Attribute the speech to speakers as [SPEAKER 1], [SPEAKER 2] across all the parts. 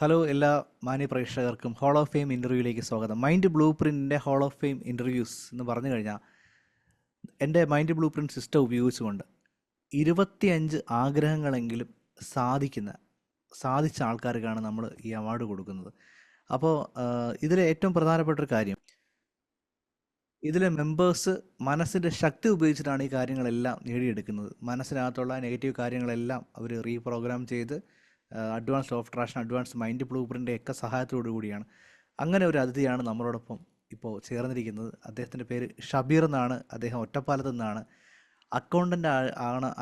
[SPEAKER 1] Hello എല്ലാ മാന്യ പ്രേക്ഷകർക്കും ഹോൾ ഓഫ് ഫെയിം ഇൻ്റർവ്യൂയിലേക്ക് സ്വാഗതം. മൈൻഡ് ബ്ലൂ പ്രിൻറ്റിൻ്റെ ഹോൾ ഓഫ് ഫെയിം ഇൻ്റർവ്യൂസ് എന്ന് പറഞ്ഞു കഴിഞ്ഞാൽ എൻ്റെ മൈൻഡ് ബ്ലൂ പ്രിൻറ്റ് സിസ്റ്റം ഉപയോഗിച്ചുകൊണ്ട് 25 ആഗ്രഹങ്ങളെങ്കിലും സാധിച്ച ആൾക്കാർക്കാണ് നമ്മൾ ഈ അവാർഡ് കൊടുക്കുന്നത്. അപ്പോൾ ഇതിലെ ഏറ്റവും പ്രധാനപ്പെട്ടൊരു കാര്യം, ഇതിലെ മെമ്പേഴ്സ് മനസ്സിൻ്റെ ശക്തി ഉപയോഗിച്ചിട്ടാണ് ഈ കാര്യങ്ങളെല്ലാം നേടിയെടുക്കുന്നത്. മനസ്സിനകത്തുള്ള നെഗറ്റീവ് കാര്യങ്ങളെല്ലാം അവർ റീപ്രോഗ്രാം ചെയ്ത് advance of traction, advance mind blue print ഒക്കെ സഹായത്തോടു കൂടിയാണ്. അങ്ങനെ ഒരു അതിഥിയാണ് നമ്മളോടൊപ്പം ഇപ്പോൾ ചേർന്നിരിക്കുന്നത്. അദ്ദേഹത്തിൻ്റെ പേര് ഷബീർ എന്നാണ്. അദ്ദേഹം ഒറ്റപ്പാലത്ത് നിന്നാണ്. അക്കൗണ്ടൻ്റ്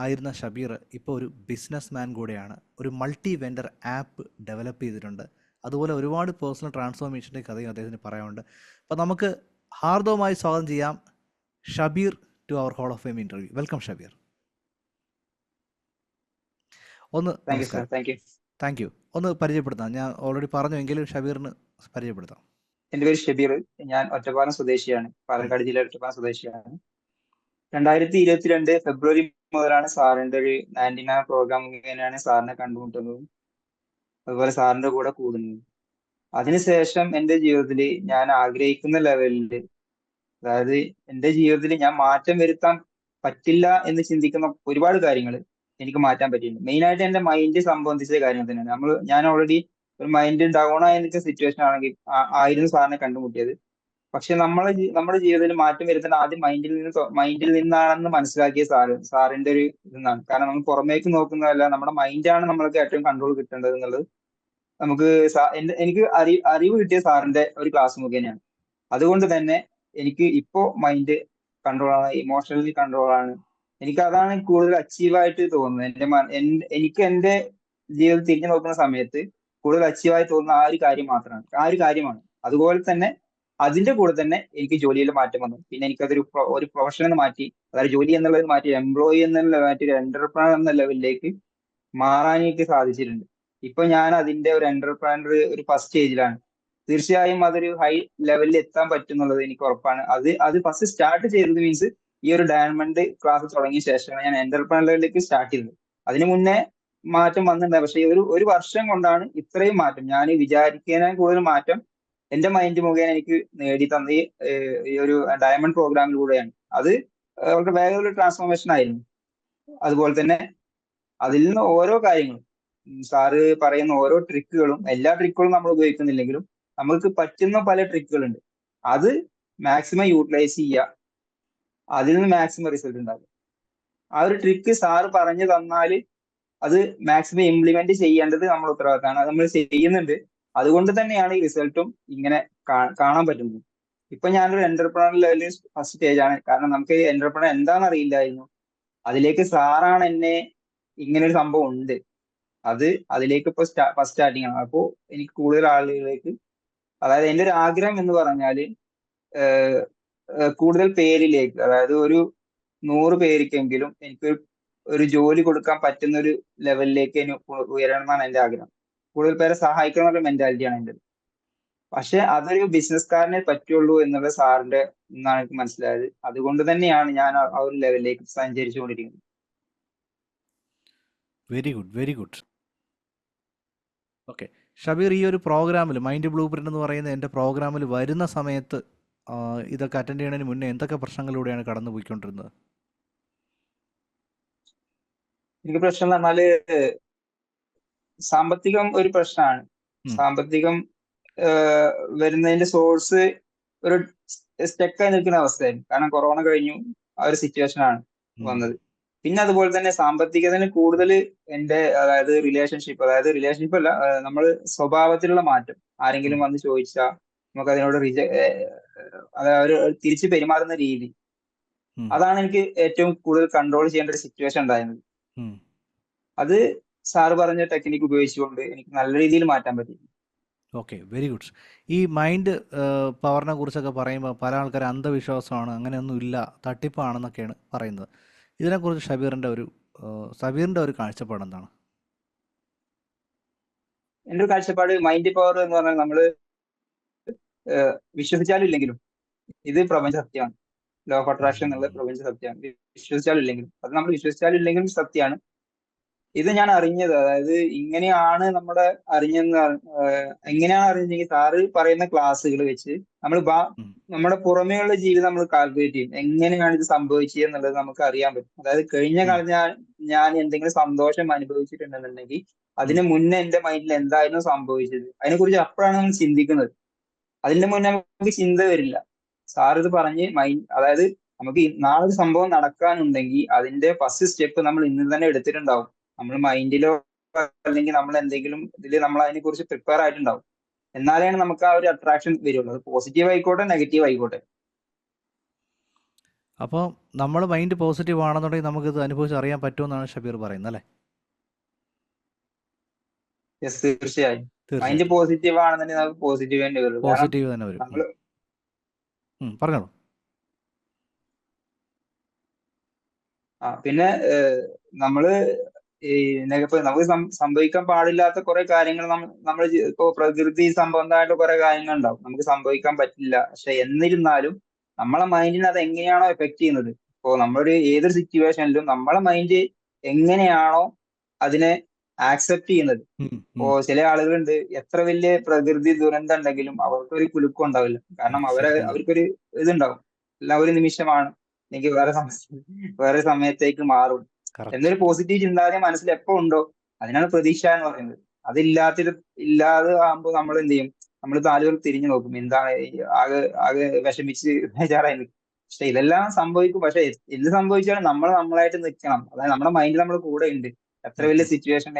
[SPEAKER 1] ആയിരുന്ന ഷബീർ ഇപ്പോൾ ഒരു ബിസിനസ് മാൻ കൂടെയാണ്. ഒരു മൾട്ടി വെൻഡർ ആപ്പ് ഡെവലപ്പ് ചെയ്തിട്ടുണ്ട്. അതുപോലെ ഒരുപാട് പേഴ്സണൽ ട്രാൻസ്ഫോർമേഷൻ്റെ കഥയും അദ്ദേഹത്തിന് പറയാനുണ്ട്. അപ്പോൾ നമുക്ക് ഹാർദവമായി സ്വാഗതം ചെയ്യാം Shabeer to our hall of fame interview. Welcome Shabeer. Thank you. ഒന്ന് പരിചയപ്പെടുത്താം. ഞാൻ ഓൾറെഡി പറഞ്ഞു, എങ്കിലും ഷബീറിന് പരിചയപ്പെടുത്താം.
[SPEAKER 2] എൻ്റെ പേര് ഷബീർ. ഞാൻ ഒറ്റപ്പാലം സ്വദേശിയാണ്. പാലക്കാട് ജില്ലയിലെ ഒറ്റപ്പാലം സ്വദേശിയാണ്. 2022 ഫെബ്രുവരി മുതലാണ് സാറിന്റെ ഒരു 99 പ്രോഗ്രാം മുഖേനയാണ് സാറിനെ കണ്ടുമുട്ടുന്നതും അതുപോലെ സാറിന്റെ കൂടെ കൂടുന്നതും. അതിനുശേഷം എൻ്റെ ജീവിതത്തിൽ ഞാൻ ആഗ്രഹിക്കുന്ന ലെവലിൽ, അതായത് എൻ്റെ ജീവിതത്തിൽ ഞാൻ മാറ്റം വരുത്താൻ പറ്റില്ല എന്ന് ചിന്തിക്കുന്ന ഒരുപാട് കാര്യങ്ങൾ എനിക്ക് മാറ്റാൻ പറ്റിയിട്ടുണ്ട്. മെയിനായിട്ട് എൻ്റെ മൈൻഡ് സംബന്ധിച്ച കാര്യങ്ങൾ തന്നെയാണ്. ഞാൻ ഓൾറെഡി ഒരു മൈൻഡ് ഡൗൺ ആയി നിൽക്കുന്ന സിറ്റുവേഷൻ ആയിരുന്നു സാറിനെ കണ്ടുമുട്ടിയത്. പക്ഷെ നമ്മുടെ ജീവിതത്തിൽ മാറ്റം വരുത്തേണ്ട ആദ്യം മൈൻഡിൽ നിന്നാണെന്ന് മനസ്സിലാക്കിയ സാറിന്റെ ഒരു ഇതെന്നാണ്. കാരണം നമ്മൾ പുറമേക്ക് നോക്കുന്നതല്ല, നമ്മുടെ മൈൻഡാണ് നമ്മൾക്ക് ഏറ്റവും കൺട്രോൾ കിട്ടേണ്ടത് എന്നുള്ളത് നമുക്ക് എനിക്ക് അറിവ് കിട്ടിയ സാറിന്റെ ഒരു ക്ലാസ് മുഖേനയാണ്. അതുകൊണ്ട് തന്നെ എനിക്ക് ഇപ്പോ മൈൻഡ് കൺട്രോൾ ആണ്, ഇമോഷണലി കൺട്രോൾ ആണ്. എനിക്ക് അതാണ് കൂടുതൽ അച്ചീവായിട്ട് തോന്നുന്നത്. എനിക്ക് എന്റെ ജീവിതം തിരിഞ്ഞു നോക്കുന്ന സമയത്ത് കൂടുതൽ അച്ചീവായി തോന്നുന്ന ആ ഒരു കാര്യമാണ്. അതുപോലെ തന്നെ അതിന്റെ കൂടെ തന്നെ എനിക്ക് ജോലിയിൽ മാറ്റം വന്നു. പിന്നെ എനിക്കതൊരു ഒരു പ്രൊഫഷൻ മാറ്റി, അതായത് ജോലി എന്നുള്ളത് മാറ്റി എംപ്ലോയി എന്നുള്ള മാറ്റി ഒരു എന്റർപ്രണർ എന്ന ലെവലിലേക്ക് മാറാൻ എനിക്ക് സാധിച്ചിട്ടുണ്ട്. ഇപ്പൊ ഞാൻ അതിന്റെ ഒരു എന്റർപ്രണർ ഒരു ഫസ്റ്റ് സ്റ്റേജിലാണ്. തീർച്ചയായും അതൊരു ഹൈ ലെവലിൽ എത്താൻ പറ്റുന്നുള്ളത് എനിക്ക് ഉറപ്പാണ്. അത് ഫസ്റ്റ് സ്റ്റാർട്ട് ചെയ്തത് മീൻസ് ഈ ഒരു ഡയമണ്ട് ക്ലാസ് തുടങ്ങിയ ശേഷമാണ് ഞാൻ എന്റർപ്രണർ ലെവലിലേക്ക് സ്റ്റാർട്ട് ചെയ്തത്. അതിനു മുന്നേ മാറ്റം വന്നിട്ടുണ്ട്. പക്ഷെ ഒരു വർഷം കൊണ്ടാണ് ഇത്രയും മാറ്റം, ഞാൻ വിചാരിക്കുന്നതിനാൽ കൂടുതൽ മാറ്റം എന്റെ മൈൻഡ് മുഖേന എനിക്ക് നേടി തന്ന ഈ ഒരു ഡയമണ്ട് പ്രോഗ്രാമിലൂടെയാണ്. അത് വളരെ വേഗമുള്ള ട്രാൻസ്ഫോർമേഷൻ ആയിരുന്നു. അതുപോലെ തന്നെ അതിൽ നിന്ന് ഓരോ കാര്യങ്ങളും സാറ് പറയുന്ന ഓരോ ട്രിക്കുകളും, എല്ലാ ട്രിക്കുകളും നമ്മൾ ഉപയോഗിക്കുന്നില്ലെങ്കിലും നമുക്ക് പറ്റുന്ന പല ട്രിക്കുകളുണ്ട്. അത് മാക്സിമം യൂട്ടിലൈസ് ചെയ്യുക, അതിൽ നിന്ന് മാക്സിമം റിസൾട്ട് ഉണ്ടാകും. ആ ഒരു ട്രിക്ക് സാറ് പറഞ്ഞു തന്നാല് അത് മാക്സിമം ഇംപ്ലിമെന്റ് ചെയ്യേണ്ടത് നമ്മുടെ ഉത്തരവാദിത്തമാണ്. അത് നമ്മൾ ചെയ്യുന്നുണ്ട്. അതുകൊണ്ട് തന്നെയാണ് ഈ റിസൾട്ടും ഇങ്ങനെ കാണാൻ പറ്റുന്നത്. ഇപ്പൊ ഞാനൊരു എന്റർപ്രണർ ലെവലിൽ ഫസ്റ്റ് സ്റ്റേജ് ആണ്. കാരണം നമുക്ക് എന്റർപ്രണർ എന്താണെന്ന് അറിയില്ലായിരുന്നു. അതിലേക്ക് സാറാണ് എന്നെ ഇങ്ങനെ ഒരു സംഭവം ഉണ്ട്, അതിലേക്ക് ഇപ്പൊ ഫസ്റ്റ് സ്റ്റാർട്ടിങ് ആണ്. അപ്പോൾ എനിക്ക് കൂടുതൽ ആളുകളിലേക്ക്, അതായത് എൻ്റെ ഒരു ആഗ്രഹം എന്ന് പറഞ്ഞാല് കൂടുതൽ പേരിലേക്ക്, അതായത് ഒരു 100 പേർക്കെങ്കിലും എനിക്ക് ഒരു ജോലി കൊടുക്കാൻ പറ്റുന്ന ഒരു ലെവലിലേക്ക് ഉയരണം എന്നാണ് എൻ്റെ ആഗ്രഹം. കൂടുതൽ പേരെ സഹായിക്കണം എന്നുള്ള മെന്റാലിറ്റിയാണ് എൻ്റെ. പക്ഷെ അതൊരു ബിസിനസ്സുകാരനെ പറ്റുള്ളൂ എന്നുള്ള സാറിന്റെ എന്നാണ് എനിക്ക് മനസ്സിലായത്. അതുകൊണ്ട് തന്നെയാണ് ഞാൻ ആ ഒരു ലെവലിലേക്ക് സഞ്ചരിച്ചുകൊണ്ടിരിക്കുന്നത്.
[SPEAKER 1] Very good, very good. Okay Shabeer, ഈ ഒരു പ്രോഗ്രാമിൽ മൈൻഡ് ബ്ലൂ പ്രിന്റ് എന്ന് പറയുന്ന എൻ്റെ പ്രോഗ്രാമിൽ വരുന്ന സമയത്ത് ഇതൊക്കെ അറ്റൻഡ് ചെയ്യുന്നതിന് മുന്നേ എന്തൊക്കെ പ്രശ്നങ്ങളിലൂടെയാണ് കടന്നു പോയിക്കൊണ്ടിരുന്നത്?
[SPEAKER 2] എനിക്ക് പ്രശ്നം എന്ന് പറഞ്ഞാല് സാമ്പത്തികം ഒരു പ്രശ്നമാണ്. സാമ്പത്തികം വരുന്നതിന്റെ സോഴ്സ് ഒരു സ്റ്റക്കായി നിൽക്കുന്ന അവസ്ഥയായിരുന്നു. കാരണം കൊറോണ കഴിഞ്ഞു, ആ ഒരു സിറ്റുവേഷൻ ആണ് വന്നത്. പിന്നെ അതുപോലെ തന്നെ സാമ്പത്തികത്തിന് കൂടുതൽ എൻ്റെ, അതായത് റിലേഷൻഷിപ്പ് അല്ല, നമ്മൾ സ്വഭാവത്തിലുള്ള മാറ്റം. ആരെങ്കിലും വന്ന് ചോദിച്ചാൽ നമുക്ക് അതിനോട് അതായത് തിരിച്ചു പെരുമാറുന്ന രീതി, അതാണ് എനിക്ക് ഏറ്റവും കൂടുതൽ കൺട്രോൾ ചെയ്യേണ്ട ഒരു സിറ്റുവേഷൻ ഉണ്ടായിരുന്നത്. അത് സാറ് പറഞ്ഞ ടെക്നിക്ക് ഉപയോഗിച്ചുകൊണ്ട് എനിക്ക് നല്ല രീതിയിൽ മാറ്റാൻ പറ്റി.
[SPEAKER 1] Okay, very good. ഈ മൈൻഡ് പവറിനെ കുറിച്ചൊക്കെ പറയുമ്പോൾ പല ആൾക്കാർ അന്ധവിശ്വാസമാണ്, അങ്ങനെയൊന്നും ഇല്ല, തട്ടിപ്പാണെന്നൊക്കെയാണ് പറയുന്നത്. ഇതിനെക്കുറിച്ച് ഷബീറിന്റെ ഒരു കാഴ്ചപ്പാട് എന്താണ്?
[SPEAKER 2] എൻ്റെ ഒരു കാഴ്ചപ്പാട്, മൈൻഡ് പവർ എന്ന് പറഞ്ഞാൽ നമ്മൾ വിശ്വസിച്ചാലും ഇല്ലെങ്കിലും ഇത് പ്രപഞ്ച സത്യമാണ്. ലോ ഓഫ് അട്രാക്ഷൻ എന്നുള്ള പ്രപഞ്ച സത്യമാണ്. വിശ്വസിച്ചാലും ഇല്ലെങ്കിലും, അത് നമ്മൾ വിശ്വസിച്ചാലും ഇല്ലെങ്കിലും സത്യമാണ്. ഇത് ഞാൻ അറിഞ്ഞത്, അതായത് ഇങ്ങനെയാണ് നമ്മുടെ അറിഞ്ഞെന്ന് എങ്ങനെയാണ് അറിഞ്ഞെങ്കിൽ സാറ് പറയുന്ന ക്ലാസ്സുകൾ വെച്ച് നമ്മൾ
[SPEAKER 1] ഉം.
[SPEAKER 2] നമ്മുടെ പുറമേയുള്ള ജീവിതം നമ്മൾ കാൽക്കുലേറ്റ് ചെയ്യും, എങ്ങനെയാണ് ഇത് സംഭവിച്ചത് എന്നുള്ളത് നമുക്ക് അറിയാൻ പറ്റും. അതായത് കഴിഞ്ഞ
[SPEAKER 1] ഉം.
[SPEAKER 2] കാലം ഞാൻ എന്തെങ്കിലും സന്തോഷം അനുഭവിച്ചിട്ടുണ്ടെന്നുണ്ടെങ്കിൽ
[SPEAKER 1] ഉം.
[SPEAKER 2] അതിന് മുന്നേ എന്റെ മൈൻഡിൽ എന്തായിരുന്നു സംഭവിച്ചത് അതിനെക്കുറിച്ച് അപ്പോഴാണ് നമ്മൾ ചിന്തിക്കുന്നത്. അതിന്റെ മുന്നേ നമുക്ക് ചിന്ത വരില്ല. സാർ ഇത് പറഞ്ഞ് അതായത് നമുക്ക് നാളെ ഒരു സംഭവം നടക്കാനുണ്ടെങ്കിൽ അതിന്റെ ഫസ്റ്റ് സ്റ്റെപ്പ് നമ്മൾ ഇന്ന് തന്നെ എടുത്തിട്ടുണ്ടാവും. നമ്മൾ മൈൻഡിലോ അല്ലെങ്കിൽ നമ്മൾ എന്തെങ്കിലും ഇതിൽ നമ്മൾ അതിനെ കുറിച്ച് പ്രിപ്പയർ ആയിട്ടുണ്ടാവും. എന്നാലാണ് നമുക്ക് ആ ഒരു അട്രാക്ഷൻ വരുള്ളൂ. അത് പോസിറ്റീവ് ആയിക്കോട്ടെ നെഗറ്റീവ് ആയിക്കോട്ടെ.
[SPEAKER 1] അപ്പോൾ നമ്മൾ മൈൻഡ് പോസിറ്റീവ് ആണെന്നുണ്ടെങ്കിൽ നമുക്കിത് അനുഭവിച്ച് അറിയാൻ പറ്റുമെന്നാണ് ഷബീർ പറയുന്നത് അല്ലേ?
[SPEAKER 2] യെസ്, തീർച്ചയായും. മൈൻഡ്
[SPEAKER 1] തീർച്ചയായിട്ടും
[SPEAKER 2] പോസിറ്റീവ് ആണെന്നുണ്ടെങ്കിൽ നമുക്ക് പോസിറ്റീവ് തന്നെ വരുള്ളൂ. കാരണം
[SPEAKER 1] പോസിറ്റീവ് തന്നെ വരും.
[SPEAKER 2] നമ്മൾ
[SPEAKER 1] പറഞ്ഞോളൂ.
[SPEAKER 2] പിന്നെ നമ്മള് ഈ ഇപ്പൊ നമുക്ക് സംഭവിക്കാൻ പാടില്ലാത്ത കുറെ കാര്യങ്ങൾ നമ്മൾ ഇപ്പോ പ്രകൃതി സംബന്ധമായിട്ട് കുറെ കാര്യങ്ങൾ ഉണ്ടാവും നമുക്ക് സംഭവിക്കാൻ പറ്റില്ല. പക്ഷെ എന്നിരുന്നാലും നമ്മളെ മൈൻഡിനെ അത് എങ്ങനെയാണോ എഫക്ട് ചെയ്യുന്നത്, ഇപ്പോ നമ്മളൊരു ഏതൊരു സിറ്റുവേഷനിലും നമ്മളെ മൈൻഡ് എങ്ങനെയാണോ അതിനെ ആക്സെപ്റ്റ് ചെയ്യുന്നത്. ഇപ്പോ ചില ആളുകളുണ്ട്, എത്ര വലിയ പ്രകൃതി ദുരന്തം ഉണ്ടെങ്കിലും അവർക്കൊരു കുലുക്കം ഉണ്ടാവില്ല. കാരണം
[SPEAKER 1] ശരിയാണ്.
[SPEAKER 2] അവർക്കൊരു ഇതുണ്ടാവും, എല്ലാം ഒരു നിമിഷമാണ്, എനിക്ക് വേറെ സമയത്തേക്ക് മാറും
[SPEAKER 1] കറക്റ്റ്.
[SPEAKER 2] എന്നൊരു പോസിറ്റീവ് ചിന്താഗതി മനസ്സിൽ എപ്പോ ഉണ്ടോ അതിനാണ് പ്രതീക്ഷ എന്ന് പറയുന്നത്. ഇല്ലാതെ ആകുമ്പോൾ നമ്മൾ എന്ത് ചെയ്യും, നമ്മൾ നാലുകൾ തിരിഞ്ഞു നോക്കും, എന്താണ് ആകെ ആകെ വിഷമിച്ച് ബേജാറായി നിൽക്കും. പക്ഷെ ഇതെല്ലാം സംഭവിക്കും. പക്ഷെ എന്ത് സംഭവിച്ചാലും നമ്മൾ നമ്മളായിട്ട് നിൽക്കണം. അതായത് നമ്മുടെ മൈൻഡിൽ നമ്മുടെ കൂടെ ഉണ്ട്. എത്ര വലിയ സിറ്റുവേഷൻ,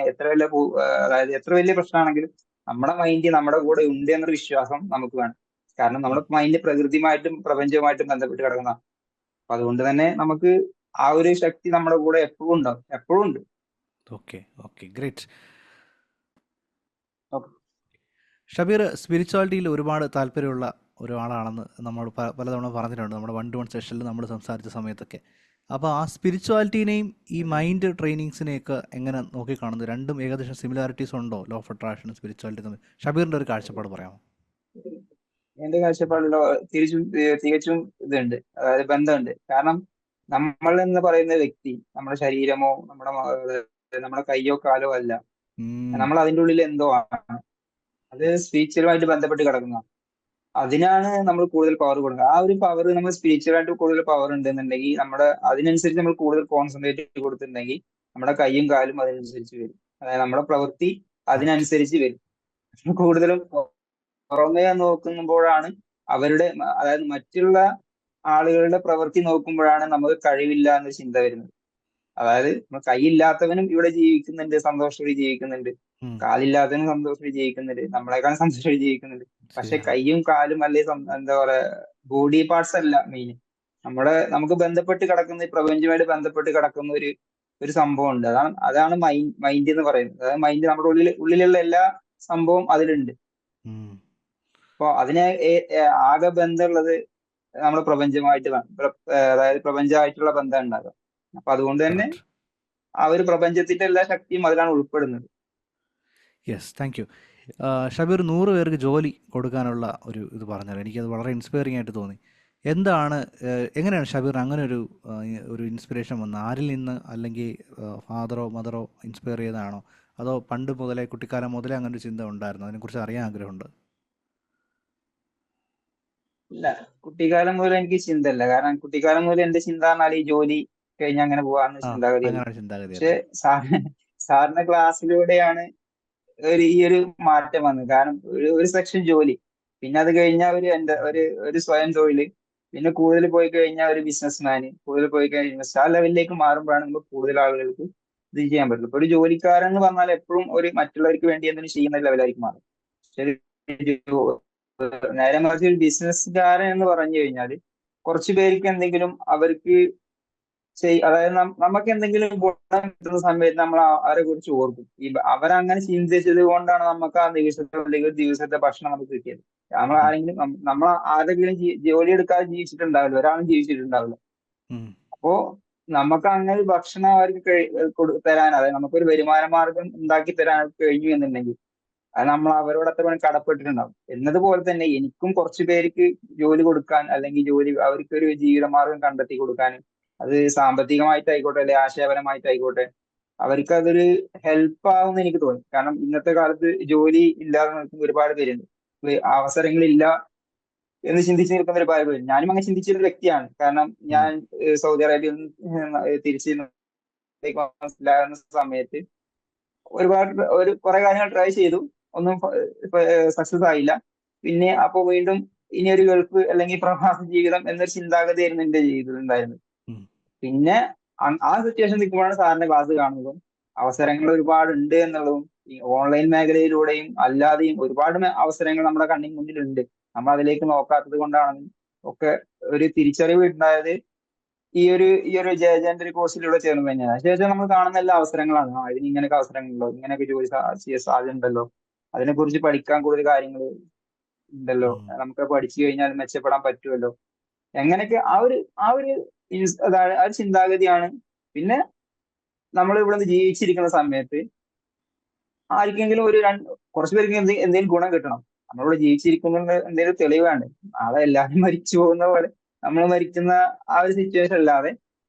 [SPEAKER 2] അതായത് എത്ര വലിയ പ്രശ്നമാണെങ്കിലും നമ്മുടെ മൈൻഡ് നമ്മുടെ കൂടെ ഉണ്ട് എന്നൊരു വിശ്വാസം നമുക്ക് വേണം. കാരണം നമ്മുടെ മൈൻഡ് പ്രകൃതിയുമായിട്ടും പ്രപഞ്ചവുമായിട്ടും ബന്ധപ്പെട്ട് കിടക്കുന്ന. അപ്പൊ അതുകൊണ്ട് തന്നെ നമുക്ക് ആ ഒരു ശക്തി നമ്മുടെ കൂടെ എപ്പോഴും ഉണ്ടാവും, എപ്പോഴും ഉണ്ട്.
[SPEAKER 1] Okay okay, great.
[SPEAKER 2] Okay.
[SPEAKER 1] Shabeer സ്പിരിച്വാലിറ്റിയിൽ ഒരുപാട് താല്പര്യമുള്ള ഒരാളാണെന്ന് നമ്മൾ പലതവണ പറഞ്ഞിട്ടുണ്ട് നമ്മുടെ 1-to-1 സെഷനിൽ നമ്മൾ സംസാരിച്ച സമയത്തൊക്കെ. അപ്പോൾ ആ സ്പിരിച്വാലിറ്റീനെയും ഈ മൈൻഡ് ട്രെയിനിങ്സിനെയൊക്കെ എങ്ങനെ നോക്കിക്കാണുന്നത്? രണ്ടും ഏകദേശം സിമിലാരിറ്റീസ് ഉണ്ടോ? ലോ ഓഫ് അട്രാക്ഷനും സ്പിരിച്വാലിറ്റി തമ്മിൽ ഷബീറിൻ്റെ ഒരു കാഴ്ചപ്പാട് പറയാമോ?
[SPEAKER 2] എന്റെ കാഴ്ചപ്പാടിലോ തികച്ചും ഇതുണ്ട്, അതായത് ബന്ധമുണ്ട്. കാരണം നമ്മൾ എന്ന് പറയുന്ന വ്യക്തി നമ്മുടെ ശരീരമോ നമ്മുടെ കയ്യോ കാലോ അല്ല. നമ്മൾ അതിൻ്റെ ഉള്ളിൽ എന്തോ ആണ്. അത് സ്പിരിച്വലുമായിട്ട് ബന്ധപ്പെട്ട് കിടക്കുന്ന. അതിനാണ് നമ്മൾ കൂടുതൽ പവർ കൊടുക്കുക. ആ ഒരു പവർ നമ്മൾ സ്പിരിച്വലായിട്ട് കൂടുതൽ പവർ ഉണ്ടെന്നുണ്ടെങ്കിൽ അതിനനുസരിച്ച് നമ്മൾ കൂടുതൽ കോൺസെൻട്രേറ്റ് കൊടുത്തിട്ടുണ്ടെങ്കിൽ നമ്മുടെ കൈയും കാലും അതിനനുസരിച്ച് വരും. അതായത് നമ്മുടെ പ്രവൃത്തി
[SPEAKER 1] കറക്റ്റ്.
[SPEAKER 2] അതിനനുസരിച്ച് വരും. കൂടുതലും പുറമേ നോക്കുമ്പോഴാണ് അതായത് മറ്റുള്ള ആളുകളുടെ പ്രവൃത്തി നോക്കുമ്പോഴാണ് നമുക്ക് കഴിവില്ല എന്നൊരു ചിന്ത വരുന്നത്. അതായത് നമ്മൾ കൈയില്ലാത്തവനും ഇവിടെ ജീവിക്കുന്നുണ്ട്, സന്തോഷത്തോടെ ജീവിക്കുന്നുണ്ട്. കാലില്ലാത്തവനും സന്തോഷത്തോടെ ജീവിക്കുന്നുണ്ട്, നമ്മളെക്കാളും സന്തോഷത്തോടെ ജീവിക്കുന്നുണ്ട്. പക്ഷെ
[SPEAKER 1] ശരിയാണ്.
[SPEAKER 2] കൈയും കാലും അല്ലെ എന്താ പറയാ, ബോഡി പാർട്സ് അല്ല മെയിൻ. നമുക്ക് ബന്ധപ്പെട്ട് കിടക്കുന്ന ഈ പ്രപഞ്ചമായിട്ട് ബന്ധപ്പെട്ട് കിടക്കുന്ന ഒരു സംഭവം ഉണ്ട്. അതാണ് മൈൻഡ് എന്ന് പറയുന്നത്. അതായത് മൈൻഡ് നമ്മുടെ ഉള്ളിലുള്ള എല്ലാ സംഭവം അതിലുണ്ട്. അപ്പൊ അതിനെ ആകെ ബന്ധമുള്ളത് നമ്മുടെ പ്രപഞ്ചമായിട്ട് അതായത് പ്രപഞ്ചമായിട്ടുള്ള ബന്ധം ഉണ്ടാകുക. അപ്പൊ അതുകൊണ്ട് തന്നെ
[SPEAKER 1] കറക്റ്റ്.
[SPEAKER 2] ആ ഒരു പ്രപഞ്ചത്തിന്റെ എല്ലാ ശക്തിയും അതിലാണ് ഉൾപ്പെടുന്നത്.
[SPEAKER 1] Yes, thank you. ഷബീർ 100 പേർക്ക് ജോലി കൊടുക്കാനുള്ള ഒരു ഇത് പറഞ്ഞാൽ എനിക്കത് വളരെ ഇൻസ്പയറിംഗ് ആയിട്ട് തോന്നി. എങ്ങനെയാണ് ഷബീർ അങ്ങനെ ഒരു ഇൻസ്പിറേഷൻ വന്നത്? ആരിൽ നിന്ന്, അല്ലെങ്കിൽ ഫാദറോ മദറോ ഇൻസ്പയർ ചെയ്തതാണോ, അതോ പണ്ട് മുതലേ കുട്ടിക്കാലം മുതലേ അങ്ങനെ ഒരു ചിന്ത ഉണ്ടായിരുന്നു? അതിനെക്കുറിച്ച് അറിയാൻ ആഗ്രഹമുണ്ട്.
[SPEAKER 2] ഇല്ല, കുട്ടിക്കാലം മുതൽ എനിക്ക് ചിന്തയില്ല. കാരണം കുട്ടിക്കാലം മുതൽ എന്റെ ചിന്ത പറഞ്ഞാൽ ഈ ജോലി കഴിഞ്ഞ് അങ്ങനെ പോകാവുന്ന ചിന്താഗതിയല്ല.
[SPEAKER 1] അങ്ങനെ
[SPEAKER 2] പക്ഷെ
[SPEAKER 1] ചിന്താഗതിയല്ല.
[SPEAKER 2] സാറിന്റെ ക്ലാസ്സിലൂടെയാണ് ഈ ഒരു മാറ്റം വന്നത്. കാരണം ഒരു സെക്ഷൻ ജോലി, പിന്നെ അത് കഴിഞ്ഞാൽ ഒരു സ്വയം തൊഴില്, പിന്നെ കൂടുതൽ പോയി കഴിഞ്ഞാൽ ഒരു ബിസിനസ്മാന്, കൂടുതൽ പോയി കഴിഞ്ഞാൽ ആ ലെവലിലേക്ക് മാറുമ്പോഴാണ് നമുക്ക് കൂടുതൽ ആളുകൾക്ക് ഇത് ചെയ്യാൻ പറ്റുള്ളൂ. ഇപ്പൊ ഒരു ജോലിക്കാരൻ എന്ന് പറഞ്ഞാൽ എപ്പോഴും ഒരു മറ്റുള്ളവർക്ക് വേണ്ടി എന്തെങ്കിലും ചെയ്യുന്ന ലെവലായിരിക്കും മാറും. പക്ഷെ നേരെ മറിച്ച് ഒരു ബിസിനസ്സുകാരൻ എന്ന് പറഞ്ഞു കഴിഞ്ഞാൽ കുറച്ചു പേർക്ക് എന്തെങ്കിലും അവർക്ക് അതായത് നമുക്ക് എന്തെങ്കിലും ഗുണം കിട്ടുന്ന സമയത്ത് നമ്മൾ അവരെ കുറിച്ച് ഓർക്കും. അവരങ്ങനെ ചിന്തിച്ചത് കൊണ്ടാണ് നമുക്ക് ആ ദിവസത്തെ അല്ലെങ്കിൽ ഒരു ദിവസത്തെ ഭക്ഷണം നമുക്ക് കിട്ടിയത്. നമ്മൾ ആരെങ്കിലും ജോലി എടുക്കാതെ ജീവിച്ചിട്ടുണ്ടാവില്ല, ഒരാളും ജീവിച്ചിട്ടുണ്ടാവില്ല. അപ്പോ നമുക്ക് അങ്ങനെ ഭക്ഷണം അവർക്ക് തരാൻ, അതായത് നമുക്കൊരു വരുമാന മാർഗം ഉണ്ടാക്കി തരാൻ കഴിഞ്ഞു എന്നുണ്ടെങ്കിൽ അത് നമ്മൾ അവരോട് അത്ര കടപ്പെട്ടിട്ടുണ്ടാവും. എന്നതുപോലെ തന്നെ എനിക്കും കുറച്ചു പേർക്ക് ജോലി കൊടുക്കാൻ, അല്ലെങ്കിൽ അവർക്കൊരു ജീവിതമാർഗം കണ്ടെത്തി കൊടുക്കാൻ, അത് സാമ്പത്തികമായിട്ടായിക്കോട്ടെ, അല്ലെ ആശയപരമായിട്ടായിക്കോട്ടെ, അവർക്ക് അതൊരു ഹെൽപ്പ് ആവുമെന്ന് എനിക്ക് തോന്നി. കാരണം ഇന്നത്തെ കാലത്ത് ജോലി ഇല്ലാതെ നിൽക്കുന്ന ഒരുപാട് പേരുണ്ട്. അവസരങ്ങളില്ല എന്ന് ചിന്തിച്ച് നിൽക്കുന്ന ഒരുപാട് പേരുണ്ട്. ഞാനും അങ്ങനെ ചിന്തിച്ചൊരു വ്യക്തിയാണ്. കാരണം
[SPEAKER 1] ഉം,
[SPEAKER 2] ഞാൻ സൗദി അറേബ്യയിൽ നിന്ന് തിരിച്ച് നാട്ടിലേക്ക് മനസ്സിലാകുന്ന സമയത്ത് ഒരുപാട് കുറെ കാര്യങ്ങൾ ട്രൈ ചെയ്തു. ഒന്നും സക്സസ് ആയില്ല. പിന്നെ അപ്പൊ വീണ്ടും ഇനി ഒരു ഗൾഫ് അല്ലെങ്കിൽ പ്രവാസ ജീവിതം എന്നൊരു ചിന്താഗതിയായിരുന്നു എന്റെ ജീവിതത്തിൽ ഉണ്ടായിരുന്നത്.
[SPEAKER 1] ഉം,
[SPEAKER 2] പിന്നെ ആ സിറ്റുവേഷൻ നിൽക്കുമ്പോഴാണ് സാറിന്റെ ക്ലാസ് കാണുന്നതും അവസരങ്ങൾ ഒരുപാട് ഉണ്ട് എന്നുള്ളതും ഈ ഓൺലൈൻ മേഖലയിലൂടെയും അല്ലാതെയും ഒരുപാട് അവസരങ്ങൾ നമ്മുടെ കണ്ണിന് മുന്നിലുണ്ട്. നമ്മൾ അതിലേക്ക് നോക്കാത്തത് കൊണ്ടാണ് ഒക്കെ ഒരു തിരിച്ചറിവ് ഉണ്ടായത് ഈ ഒരു ജയചന്ദ്ര കോഴ്സിലൂടെ ചേർന്ന് തന്നെയാണ്. ശേഷം നമ്മൾ കാണുന്ന എല്ലാ അവസരങ്ങളാണ്. ഇതിന് ഇങ്ങനെയൊക്കെ അവസരങ്ങളുണ്ടല്ലോ, ഇങ്ങനെയൊക്കെ ജോലി ചെയ്യാൻ സാധ്യത ഉണ്ടല്ലോ, അതിനെക്കുറിച്ച് പഠിക്കാൻ കൂടുതൽ കാര്യങ്ങൾ ഉണ്ടല്ലോ,
[SPEAKER 1] ഉം.
[SPEAKER 2] നമുക്ക് പഠിച്ചു കഴിഞ്ഞാൽ മെച്ചപ്പെടാൻ പറ്റുമല്ലോ, എങ്ങനെയൊക്കെ ആ ഒരു അതാണ് ആ ഒരു ചിന്താഗതിയാണ്. പിന്നെ നമ്മൾ ഇവിടെ നിന്ന് ജീവിച്ചിരിക്കുന്ന സമയത്ത് ആർക്കെങ്കിലും കുറച്ച് പേർക്ക് എന്തെങ്കിലും ഗുണം കിട്ടണം. നമ്മളിവിടെ ജീവിച്ചിരിക്കുന്ന എന്തെങ്കിലും തെളിവ് വേണ്ടേ. നാളെ എല്ലാവരും മരിച്ചു പോകുന്ന പോലെ നമ്മൾ മരിക്കുന്ന ആ ഒരു സിറ്റുവേഷൻ അല്ലാതെ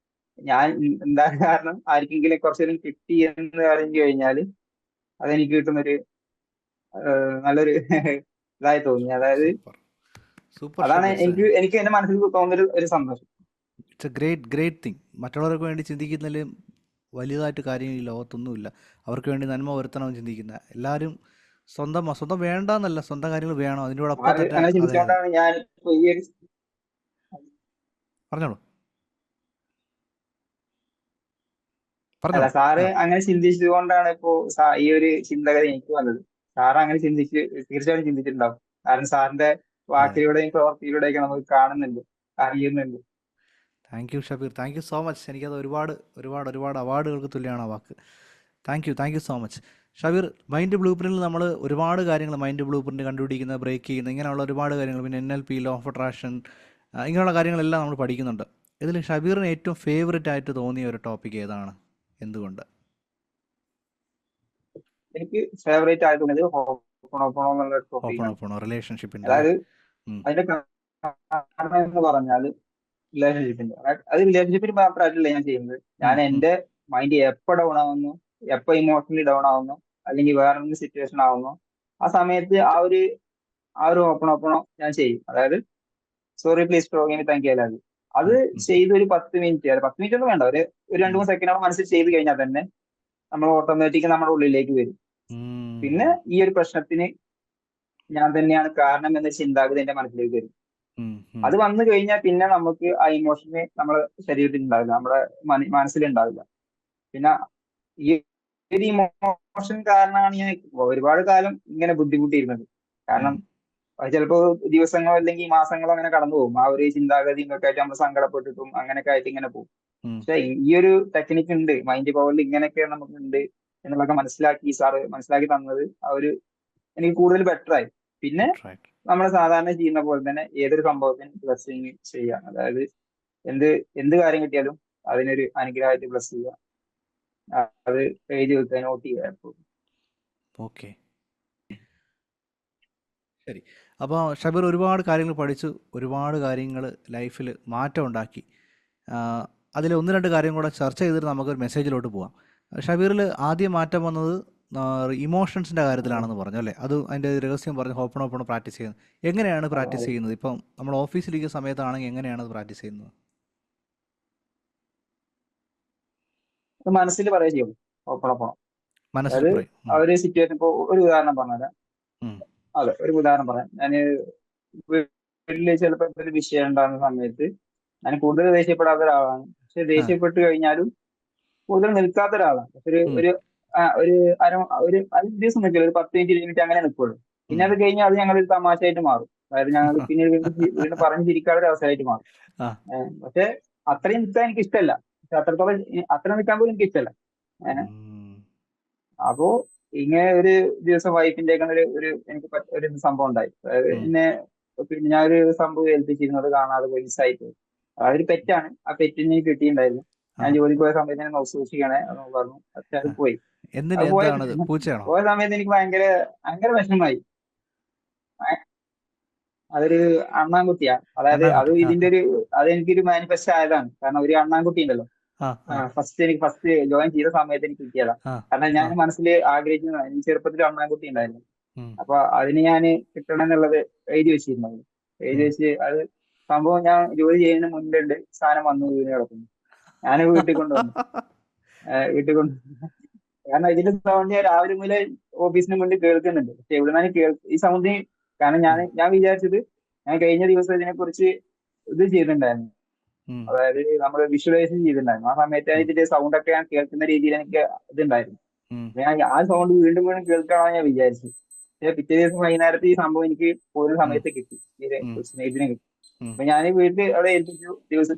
[SPEAKER 2] ഞാൻ എന്താ കാരണം ആർക്കെങ്കിലും കുറച്ചേരം കിട്ടി എന്ന് അറിഞ്ഞു കഴിഞ്ഞാൽ അതെനിക്ക് കിട്ടുന്നൊരു നല്ലൊരു ഇതായി തോന്നി. അതായത്
[SPEAKER 1] സൂപ്പർ സൂപ്പർ
[SPEAKER 2] അതാണ്
[SPEAKER 1] ഷബീർ.
[SPEAKER 2] എനിക്ക് എന്റെ മനസ്സിൽ തോന്നുന്നൊരു ഒരു സന്തോഷം.
[SPEAKER 1] It's A great great thing. മറ്റുള്ളവർക്ക് വേണ്ടി ചിന്തിക്കുന്നതിൽ വലുതായിട്ട് കാര്യം ഈ ലോകത്തൊന്നുമില്ല. അവർക്ക് വേണ്ടി നന്മ വരുത്തണമെന്ന് ചിന്തിക്കുന്ന എല്ലാവരും സ്വന്തം സ്വന്തം വേണ്ടാന്നല്ല, സ്വന്തം കാര്യങ്ങൾ വേണം, അതിനോടൊപ്പം
[SPEAKER 2] സാറ്
[SPEAKER 1] തന്നെ.
[SPEAKER 2] അങ്ങനെ
[SPEAKER 1] അതെ അതെ,
[SPEAKER 2] ചിന്തിച്ചുകൊണ്ടാണ് ഞാൻ ഇപ്പൊ ഈ ഒരു
[SPEAKER 1] പറഞ്ഞോളൂ
[SPEAKER 2] അല്ല
[SPEAKER 1] പറഞ്ഞോളൂ.
[SPEAKER 2] സാറ്
[SPEAKER 1] ആ
[SPEAKER 2] അങ്ങനെ ചിന്തിച്ചതുകൊണ്ടാണ് ഇപ്പോ ഈ ഒരു ചിന്തഗതി എനിക്ക് വന്നത്. സാറ് അങ്ങനെ തീർച്ചയായും ചിന്തിച്ചിട്ടുണ്ടാവും. കാരണം സാറിന്റെ
[SPEAKER 1] അതെ.
[SPEAKER 2] വാക്കിലൂടെയും പ്രവർത്തിയിലൂടെയൊക്കെ നമുക്ക് കാണുന്നുണ്ട്, അറിയുന്നുണ്ട്.
[SPEAKER 1] Thank you Shabeer, thank you so much. എനിക്കത് ഒരുപാട് ഒരുപാട് ഒരുപാട് അവാർഡുകൾക്ക് തുല്യമാണ് ആ വാക്ക്. Thank you so much Shabeer. Mind blue പ്രിന്റിൽ നമ്മൾ ഒരുപാട് കാര്യങ്ങൾ, മൈൻഡ് ബ്ലൂ പ്രിന്റ് കണ്ടുപിടിക്കുന്ന, ബ്രേക്ക് ചെയ്യുന്ന, ഇങ്ങനെയുള്ള ഒരുപാട് കാര്യങ്ങൾ, പിന്നെ NLP, ലോ ഓഫ് അട്രാക്ഷൻ, ഇങ്ങനെയുള്ള കാര്യങ്ങളെല്ലാം നമ്മൾ പഠിക്കുന്നുണ്ട്. ഇതിൽ ഷബീറിന് ഏറ്റവും ഫേവററ്റ് ആയിട്ട് തോന്നിയ ഒരു ടോപ്പിക് ഏതാണ്, എന്തുകൊണ്ട്?
[SPEAKER 2] എനിക്ക് ഫേവറേറ്റ് ആയിട്ട് തോന്നിയത് ഹോപ്പോണോപ്പോണോ എന്നുള്ള
[SPEAKER 1] ഓപ്പൺ
[SPEAKER 2] ടോപ്പിക്കാണ്.
[SPEAKER 1] ഓപ്പൺ റിലേഷൻഷിപ്പിൻ്റെ അല്ലേ?
[SPEAKER 2] അതായത്
[SPEAKER 1] ഉം,
[SPEAKER 2] അതിന്റെ കാരണം എന്ന് പറഞ്ഞാൽ റിലേഷൻഷിപ്പിന്റെ അത് റിലേഷൻഷിപ്പിന് മാത്രമായിട്ടല്ല ഞാൻ ചെയ്യുന്നത്.
[SPEAKER 1] ഉം,
[SPEAKER 2] ഞാൻ
[SPEAKER 1] ഉം,
[SPEAKER 2] എന്റെ മൈൻഡ് എപ്പോ ഡൗൺ ആവുന്നു, എപ്പോ ഇമോഷണലി ഡൗൺ ആവുന്നു, അല്ലെങ്കിൽ വേറെ സിറ്റുവേഷൻ ആവുന്നു, ആ സമയത്ത് ആ ഒരു ഓപ്പണോ ഞാൻ ചെയ്യും. അതായത് sorry please forgive me thank you അല്ലാതെ അത്
[SPEAKER 1] ഉം, ഉം,
[SPEAKER 2] ചെയ്ത് ഒരു 10 മിനിറ്റ്, അത് 10 മിനിറ്റ് ഒന്നും വേണ്ട, ഒരു
[SPEAKER 1] ഉം,
[SPEAKER 2] 2-3 സെക്കൻഡ് മനസ്സിൽ ചെയ്ത് കഴിഞ്ഞാൽ തന്നെ നമ്മൾ ഓട്ടോമാറ്റിക് നമ്മുടെ ഉള്ളിലേക്ക് വരും. പിന്നെ
[SPEAKER 1] ഉം,
[SPEAKER 2] ഈ ഒരു പ്രശ്നത്തിന് ഞാൻ തന്നെയാണ് കാരണം എന്ന ചിന്താഗതി എന്റെ മനസ്സിലേക്ക് വരും.
[SPEAKER 1] ഉം, ഉം.
[SPEAKER 2] അത് വന്നു കഴിഞ്ഞാൽ പിന്നെ നമുക്ക് ആ ഇമോഷന് നമ്മുടെ ശരീരത്തിൽ ഉണ്ടാവില്ല, നമ്മുടെ മനസ്സിലുണ്ടാവില്ല. പിന്നെ ഈ ഒരു ഇമോഷൻ കാരണമാണ് ഞാൻ ഒരുപാട് കാലം ഇങ്ങനെ ബുദ്ധിമുട്ടിയിരുന്നത്.
[SPEAKER 1] ഉം,
[SPEAKER 2] കാരണം അത് ചിലപ്പോ ദിവസങ്ങളോ അല്ലെങ്കിൽ മാസങ്ങളോ അങ്ങനെ കടന്നു പോകും. ആ ഒരു ചിന്താഗതി ഒക്കെ ആയിട്ട് നമ്മൾ സങ്കടപ്പെട്ടിട്ടും അങ്ങനെയൊക്കെ ആയിട്ട് ഇങ്ങനെ പോകും.
[SPEAKER 1] ഉം.
[SPEAKER 2] പക്ഷെ ഈ ഒരു ടെക്നിക്ക് ഉണ്ട്, മൈൻഡ് പവറിൽ ഇങ്ങനെയൊക്കെ നമുക്കുണ്ട് എന്നുള്ളതൊക്കെ സാറ് മനസ്സിലാക്കി തന്നത് ആ ഒരു എനിക്ക് കൂടുതൽ ബെറ്റർ ആയി. പിന്നെ
[SPEAKER 1] റൈറ്റ്.
[SPEAKER 2] നമ്മൾ സാധാരണ ചെയ്യുന്ന പോലെ തന്നെ ഏതൊരു സംഭവത്തിനും ബ്ലസ്സിങ് ചെയ്യുക. അതായത് എന്ത് എന്ത് കാര്യം കിട്ടിയാലും അതിനൊരു അനുഗ്രഹമായിട്ട് ബ്ലസ് ചെയ്യുക. അത് എഴുതി വെക്കുക, നോട്ട് ചെയ്യുക എപ്പോഴും.
[SPEAKER 1] ഓക്കെ, ശരി. അപ്പോൾ ഷബീർ ഒരുപാട് കാര്യങ്ങൾ പഠിച്ചു, ഒരുപാട് കാര്യങ്ങൾ ലൈഫിൽ മാറ്റം ഉണ്ടാക്കി. അതിൽ ഒന്ന് രണ്ട് കാര്യം കൂടെ ചർച്ച ചെയ്തിട്ട് നമുക്കൊരു മെസ്സേജിലോട്ട് പോവാം. ഷബീറിൽ ആദ്യം മാറ്റം വന്നത് ഇമോഷൻസിൻ്റെ
[SPEAKER 2] അതെ
[SPEAKER 1] കാര്യത്തിലാണെന്ന് പറഞ്ഞു അല്ലേ? അത് അതിൻ്റെ രഹസ്യം പറഞ്ഞു, ഓപ്പൺ പ്രാക്ടീസ് ചെയ്യുന്നത്. എങ്ങനെയാണ്
[SPEAKER 2] അതെ
[SPEAKER 1] പ്രാക്ടീസ്
[SPEAKER 2] അതെ.
[SPEAKER 1] ചെയ്യുന്നത്? ഇപ്പം നമ്മൾ ഓഫീസിലിരിക്കുന്ന സമയത്താണെങ്കിൽ എങ്ങനെയാണ് അത് പ്രാക്ടീസ് ചെയ്യുന്നത്?
[SPEAKER 2] അത് മനസ്സിൽ പറയുക ചെയ്യും ഓപ്പണോപ്പണം.
[SPEAKER 1] മനസ്സിൽ
[SPEAKER 2] അതായത്
[SPEAKER 1] പറയും.
[SPEAKER 2] ആ ഒരു സിറ്റുവേഷൻ, ഇപ്പൊ ഒരു ഉദാഹരണം പറഞ്ഞുതരാം.
[SPEAKER 1] ഉം,
[SPEAKER 2] അതെ, ഒരു ഉദാഹരണം പറയാം. വീട്ടില് ചിലപ്പോ ഒരു വിഷയം ഉണ്ടാകുന്ന സമയത്ത് ഞാൻ കൂടുതൽ ദേഷ്യപ്പെടാത്ത ഒരാളാണ്. പക്ഷെ
[SPEAKER 1] ആ,
[SPEAKER 2] ദേഷ്യപ്പെട്ട് കഴിഞ്ഞാലും കൂടുതൽ നിൽക്കാത്ത ഒരാളാണ്. പക്ഷെ ഒരു
[SPEAKER 1] ഉം,
[SPEAKER 2] ഒരു ആ, ഒരു അര ഒരു 5 ദിവസം നിൽക്കില്ല, ഒരു 10 മിനിറ്റ് 20 മിനിറ്റ് അങ്ങനെ നിൽക്കുള്ളൂ. പിന്നെ
[SPEAKER 1] ഉം,
[SPEAKER 2] അത് കഴിഞ്ഞാൽ അത് ഞങ്ങളൊരു തമാശയായിട്ട് മാറും. അതായത് ഞങ്ങൾ പിന്നെ വീണ്ടും പറഞ്ഞ് ചിരിക്കാനുള്ള ഒരു അവസരമായിട്ട് മാറും.
[SPEAKER 1] ആ,
[SPEAKER 2] പക്ഷെ അത്രയും നിൽക്കാൻ എനിക്ക് ഇഷ്ടമല്ല. പക്ഷെ അത്രത്തോളം അത്ര നിൽക്കാൻ പോലും എനിക്ക് ഇഷ്ടമല്ല.
[SPEAKER 1] ഉം,
[SPEAKER 2] അപ്പോ ഇങ്ങനെ ഒരു ദിവസം വൈഫിന്റെ ഒക്കെ എനിക്ക് ഒരു സംഭവം ഉണ്ടായി. അതായത്
[SPEAKER 1] ഉം,
[SPEAKER 2] പിന്നെ ഞാൻ ഒരു സംഭവം ഏൽപ്പിച്ചിരുന്നത് കാണാതെ പോയി, മിസ്സായിട്ട്. അതൊരു പെറ്റാണ്. ആ പെറ്റിനെ കിട്ടിയിട്ടുണ്ടായിരുന്നു.
[SPEAKER 1] ആ,
[SPEAKER 2] ഞാൻ ജോലിക്ക് പോയ സമയത്ത് ഞാൻ സൂക്ഷിക്കണേ എന്ന് പറഞ്ഞു. പക്ഷെ അത്
[SPEAKER 1] ആ.
[SPEAKER 2] പോയി.
[SPEAKER 1] എന്തിന്,
[SPEAKER 2] അത്
[SPEAKER 1] എന്താണത്, പൂച്ചയാണോ?
[SPEAKER 2] പോയ സമയത്ത് എനിക്ക് ഭയങ്കര ഭയങ്കര വിഷമമായി. ഭയ- അതൊരു അണ്ണാൻകുട്ടിയാ. അതായത് അത്
[SPEAKER 1] അണ്ണാൻകുട്ടി. ആ,
[SPEAKER 2] ഇതിന്റെ
[SPEAKER 1] ആ.
[SPEAKER 2] ഒരു അത് എനിക്കൊരു മാനിഫെസ്റ്റ് ആയതാണ്. കാരണം ഒരു അണ്ണാൻകുട്ടി ഉണ്ടല്ലോ,
[SPEAKER 1] ആ ആ
[SPEAKER 2] എനിക്ക് ഫസ്റ്റ് ജോയിൻ ചെയ്ത സമയത്ത് എനിക്ക് കിട്ടിയതാ.
[SPEAKER 1] ആ
[SPEAKER 2] കാരണം
[SPEAKER 1] ആ
[SPEAKER 2] ഞാൻ മനസ്സിൽ ആഗ്രഹിക്കുന്ന, എനിക്ക് ചെറുപ്പത്തിൽ അണ്ണാൻകുട്ടി ഉണ്ടായിരുന്നു.
[SPEAKER 1] ഉം,
[SPEAKER 2] അപ്പൊ അതിന് ഞാൻ കിട്ടണം എന്നുള്ളത് എഴുതി വെച്ചിരുന്നത്. എഴുതി
[SPEAKER 1] ഉം.
[SPEAKER 2] വെച്ച് അത് സംഭവം ഞാൻ ജോലി ചെയ്യുന്നതിന് മുൻപുണ്ട് സാധനം വന്നു വീണ് കിടക്കുന്നു. ഞാൻ വീട്ടിൽ കൊണ്ടുവന്നു. വീട്ടിൽ കൊണ്ട് കാരണം ഇതിന്റെ സൗണ്ട് ഞാൻ രാവിലെ മുതലേ ഓഫീസിന് മുന്നിൽ കേൾക്കുന്നുണ്ട്. പക്ഷെ എവിടെ നിന്നാണ് ഈ സൗണ്ട്? കാരണം
[SPEAKER 1] ഉം,
[SPEAKER 2] ഞാൻ വിചാരിച്ചത്, ഞാൻ കഴിഞ്ഞ ദിവസം ഇതിനെ കുറിച്ച് ഇത് ചെയ്തിട്ടുണ്ടായിരുന്നു.
[SPEAKER 1] ഉം,
[SPEAKER 2] അതായത് നമ്മൾ വിഷ്വലൈസ് ചെയ്തിട്ടുണ്ടായിരുന്നു. ആ സമയത്ത്
[SPEAKER 1] ഉം,
[SPEAKER 2] ഇതിന്റെ സൗണ്ട് ഒക്കെ ഞാൻ കേൾക്കുന്ന രീതിയിൽ എനിക്ക് ഇതുണ്ടായിരുന്നു.
[SPEAKER 1] ഉം,
[SPEAKER 2] അപ്പൊ ഞാൻ ആ സൗണ്ട് വീണ്ടും വീണ്ടും കേൾക്കണമെന്ന് ഞാൻ വിചാരിച്ചു. പക്ഷെ പിറ്റേ ദിവസം വൈകുന്നേരത്തെ ഈ സംഭവം എനിക്ക് പോകുന്ന
[SPEAKER 1] ഉം,
[SPEAKER 2] സമയത്ത് കിട്ടി.
[SPEAKER 1] ഉം,
[SPEAKER 2] സ്നേഹിതിനെ കിട്ടി.
[SPEAKER 1] ഉം,
[SPEAKER 2] അപ്പൊ ഞാൻ വീട്ടിൽ അവിടെ ഏൽപ്പിച്ചു.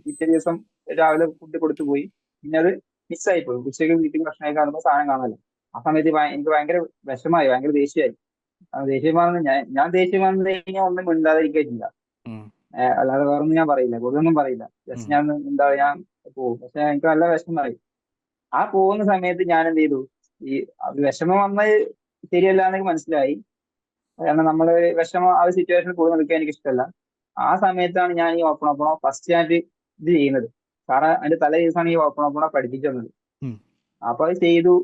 [SPEAKER 2] പിറ്റേ ദിവസം രാവിലെ ഫുഡ് കൊടുത്തു പോയി. പിന്നെ അത് മിസ്സായി പോയി. ഉച്ചയ്ക്ക് വീട്ടിൽ ഭക്ഷണം കാണുമ്പോൾ സാധനം കാണാമല്ലോ. ആ സമയത്ത് എനിക്ക് ഭയങ്കര വിഷമായി, ഭയങ്കര ദേഷ്യമായി. ദേഷ്യം വന്ന് ഞാൻ ദേഷ്യം വന്നു കഴിഞ്ഞാൽ ഒന്നും മിണ്ടാതിരിക്കില്ല.
[SPEAKER 1] ഉം,
[SPEAKER 2] അല്ലാതെ വേറൊന്നും ഞാൻ പറയില്ല, കൂടുതലൊന്നും പറയില്ല.
[SPEAKER 1] ഉം,
[SPEAKER 2] ജസ്റ്റ് ഞാൻ എന്താ ഞാൻ പോകും. പക്ഷെ എനിക്ക് നല്ല വിഷമമായി. ആ പോകുന്ന സമയത്ത് ഞാൻ എന്ത് ചെയ്തു, ഈ അത് വിഷമം വന്നത് ശരിയല്ല എന്ന് മനസ്സിലായി. കാരണം നമ്മള് വിഷമം ആ ഒരു സിറ്റുവേഷനിൽ കൂടെ നിൽക്കാൻ എനിക്ക് ഇഷ്ടമല്ല. ആ സമയത്താണ് ഞാൻ ഈ ഓപ്പൺ ഓപ്പണോ ഫസ്റ്റ് ഞാൻ ഇത് ചെയ്യുന്നത്. സാറ് അതിന്റെ തലേ ദിവസമാണ് ഈ ഓപ്പൺ ഓപ്പണോ പഠിപ്പിച്ചു തന്നത്.
[SPEAKER 1] ഉം.
[SPEAKER 2] അപ്പൊ അത് ചെയ്തു.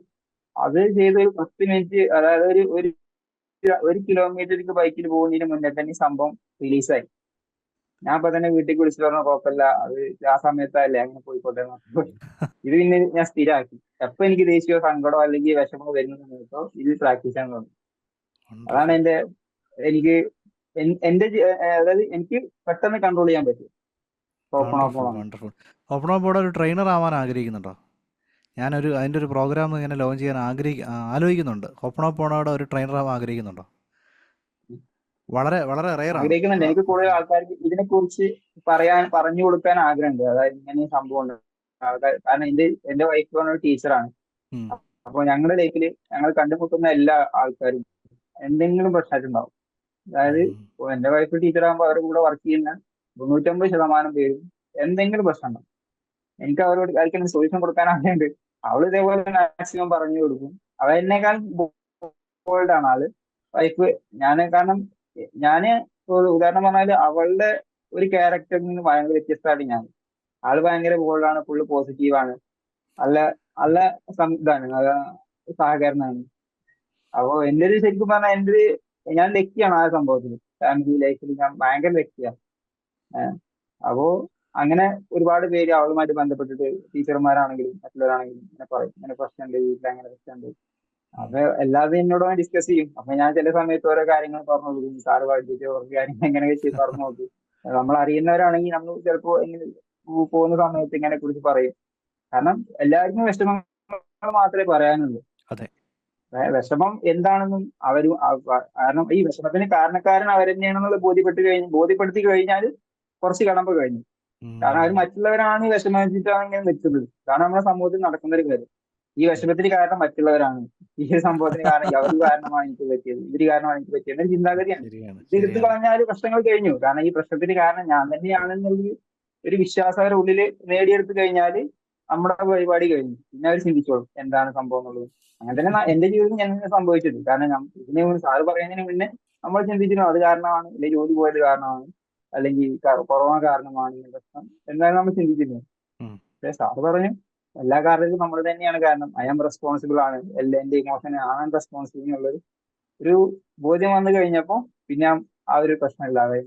[SPEAKER 2] അത് ചെയ്ത് ഒരു 10 മിനിറ്റ്, അതായത് ഒരു ഒരു കിലോമീറ്റർക്ക് ബൈക്കിൽ പോകുന്നതിന് മുന്നേ തന്നെ ഈ സംഭവം റിലീസായി. ഞാൻ അപ്പൊ തന്നെ വീട്ടിൽ വിളിച്ചു പറഞ്ഞു കുഴപ്പമില്ല, അത് ആ സമയത്തല്ലേ, അങ്ങനെ പോയിക്കോട്ടെ എന്ന് പറഞ്ഞു. ഇത് പിന്നെ ഞാൻ സ്ഥിരമാക്കി. എപ്പൊ എനിക്ക് ദേഷ്യമോ സങ്കടമോ അല്ലെങ്കിൽ വിഷമോ വരുന്ന സമയത്തോ ഇത് പ്രാക്ടീസ് ചെയ്യാൻ തോന്നി. അതാണ്
[SPEAKER 1] വണ്ടർഫുൾ
[SPEAKER 2] എനിക്ക് അതായത് എനിക്ക് പെട്ടെന്ന് കൺട്രോൾ ചെയ്യാൻ പറ്റും open
[SPEAKER 1] wonderful
[SPEAKER 2] open.
[SPEAKER 1] Wonderful open board ഒരു ട്രെയിനർ ആവാൻ ആഗ്രഹിക്കുന്നുണ്ടോ? ഞാനൊരു അതിൻ്റെ ഒരു പ്രോഗ്രാം ഇങ്ങനെ ലോഞ്ച് ചെയ്യാൻ ആലോചിക്കുന്നുണ്ട്. ഓപ്പൺ ബോർഡോടെ ഒരു ട്രെയിനർ ആവാൻ ആഗ്രഹിക്കുന്നുണ്ടോ? വളരെ വളരെ റെയറാണ്.
[SPEAKER 2] ആഗ്രഹിക്കുന്നുണ്ട്. എനിക്ക് കൂടുതൽ ആൾക്കാർക്ക് ഇതിനെ കുറിച്ച് പറഞ്ഞു കൊടുക്കാൻ ആഗ്രഹമുണ്ട്. അതായത് ഇങ്ങനെ ഈ സംഭവം ഉണ്ട്. കാരണം എന്റെ വൈഫ് പറഞ്ഞ ടീച്ചറാണ്.
[SPEAKER 1] ഉം,
[SPEAKER 2] അപ്പോൾ ഞങ്ങളുടെ ലൈഫിൽ ഞങ്ങൾ കണ്ടുമുട്ടുന്ന എല്ലാ ആൾക്കാരും എന്തെങ്കിലും പ്രശ്നമായിട്ടുണ്ടാവും. അതായത്
[SPEAKER 1] ഉം,
[SPEAKER 2] ഇപ്പൊ എന്റെ വൈഫ് ടീച്ചറാകുമ്പോൾ അവരുടെ കൂടെ വർക്ക് ചെയ്യുന്ന 99% പേരും എന്തെങ്കിലും പ്രശ്നം ഉണ്ടാവും. എനിക്ക് അവരോട് ആർക്കും സൊല്യൂഷൻ കൊടുക്കാൻ ആഗ്രഹമുണ്ട്. അവള് ഇതേപോലെ മാക്സിമം പറഞ്ഞു കൊടുക്കും. അവ എന്നെക്കാൾ ബോൾഡാണ് ആള്, വൈഫ്. കാരണം ഞാന് ഒരു ഉദാഹരണം പറഞ്ഞാല് അവളുടെ ഒരു ക്യാരക്ടറിൽ നിന്ന് ഭയങ്കര വ്യത്യസ്തമായിട്ട് ഞാൻ. ആള് ഭയങ്കര ബോൾഡാണ്, ഫുള്ള് പോസിറ്റീവാണ്, നല്ല നല്ല ഇതാണ്, നല്ല സഹകരണമാണ്. അപ്പൊ എന്റെ ഒരു ശരിക്കും പറഞ്ഞാൽ ഞാൻ ലക്കിയാണ് ആ സംഭവത്തിൽ. ഫാമിലി ലൈഫിൽ ഞാൻ ഭയങ്കര ലക്കിയാണ്. അപ്പോ അങ്ങനെ ഒരുപാട് പേര് അവളുമായിട്ട് ബന്ധപ്പെട്ടിട്ട് ടീച്ചർമാരാണെങ്കിലും മറ്റുള്ളവരാണെങ്കിലും ഇങ്ങനെ പറയും, ഇങ്ങനെ പ്രശ്നമുണ്ട് വീട്ടിൽ, അങ്ങനെ പ്രശ്നമുണ്ട്.
[SPEAKER 1] ഉം,
[SPEAKER 2] അപ്പൊ എല്ലാവരും എന്നോട് ഡിസ്കസ് ചെയ്യും. അപ്പൊ ഞാൻ ചില സമയത്ത് ഓരോ കാര്യങ്ങൾ പറഞ്ഞു കൊടുക്കും. സാറ് പഠിപ്പിച്ച കുറച്ച് കാര്യങ്ങൾ എങ്ങനെ വെച്ച് പറഞ്ഞു നോക്കും. നമ്മൾ അറിയുന്നവരാണെങ്കിൽ നമ്മൾ ചിലപ്പോൾ ഇങ്ങനെ പോകുന്ന സമയത്ത് ഇങ്ങനെ കുറിച്ച് പറയും. കാരണം എല്ലാവർക്കും വിഷമങ്ങൾ മാത്രമേ പറയാനുള്ളൂ.
[SPEAKER 1] അതെ.
[SPEAKER 2] വിഷമം എന്താണെന്നും കാരണം ഈ വിഷമത്തിന് കാരണക്കാരൻ അവർ തന്നെയാണെന്നുള്ളത് ബോധ്യപ്പെടുത്തി കഴിഞ്ഞാൽ കുറച്ച് കടമ്പ കഴിഞ്ഞു. കാരണം അവർ
[SPEAKER 1] ഉം,
[SPEAKER 2] മറ്റുള്ളവരാണ് ഈ വിഷമിച്ചിട്ടാണ് ഇങ്ങനെ നിൽക്കുന്നത്. കാരണം നമ്മുടെ സമൂഹത്തിൽ നടക്കുന്ന ഒരു കാര്യം, ഈ വിഷമത്തിന് കാരണം മറ്റുള്ളവരാണ്, ഈ സംഭവത്തിന് കാരണം അവർ കാരണമാണ് എനിക്ക് പറ്റിയത്, ഇവര് കാരണമാണ് എനിക്ക് പറ്റിയത് എന്നൊരു ചിന്താഗതിയാണ്.
[SPEAKER 1] ശരിയാണ്
[SPEAKER 2] ഇത് എടുത്തു
[SPEAKER 1] ശരിയാണ്.
[SPEAKER 2] കളഞ്ഞാൽ പ്രശ്നങ്ങൾ കഴിഞ്ഞു. കാരണം ഈ പ്രശ്നത്തിന് കാരണം ഞാൻ തന്നെയാണെന്നുള്ള ഒരു വിശ്വാസം അവരുടെ ഉള്ളിൽ നേടിയെടുത്തു കഴിഞ്ഞാൽ നമ്മുടെ പരിപാടി കഴിഞ്ഞു. പിന്നെ അവർ ചിന്തിച്ചോളും എന്താണ് സംഭവം എന്നുള്ളത്. അങ്ങനെ തന്നെ എന്റെ ജീവിതത്തിൽ ഞാൻ സംഭവിച്ചത്. കാരണം ഇതിന് സാറ് പറയുന്നതിന് മുന്നേ നമ്മൾ ചിന്തിച്ചിരുന്നു അത് കാരണമാണ്, അല്ലെങ്കിൽ ജോലി പോയത് കാരണമാണ്, അല്ലെങ്കിൽ കൊറോണ കാരണമാണ് ഈ പ്രശ്നം എന്നാലും നമ്മൾ ചിന്തിച്ചിരുന്നു.
[SPEAKER 1] ഉം,
[SPEAKER 2] പക്ഷേ സാറ് പറഞ്ഞു എല്ലാ കാരണത്തിലും നമ്മൾ തന്നെയാണ് കാരണം. ഐ ആം റെസ്പോൺസിബിൾ ആണ്, എല്ലാം എന്റെ ഇമോഷനെ ആണ് റെസ്പോൺസിബിൾ എന്നുള്ളത് ഒരു ബോധ്യം വന്നു കഴിഞ്ഞപ്പോൾ പിന്നെ ആ ഒരു പ്രശ്നമില്ലാതെ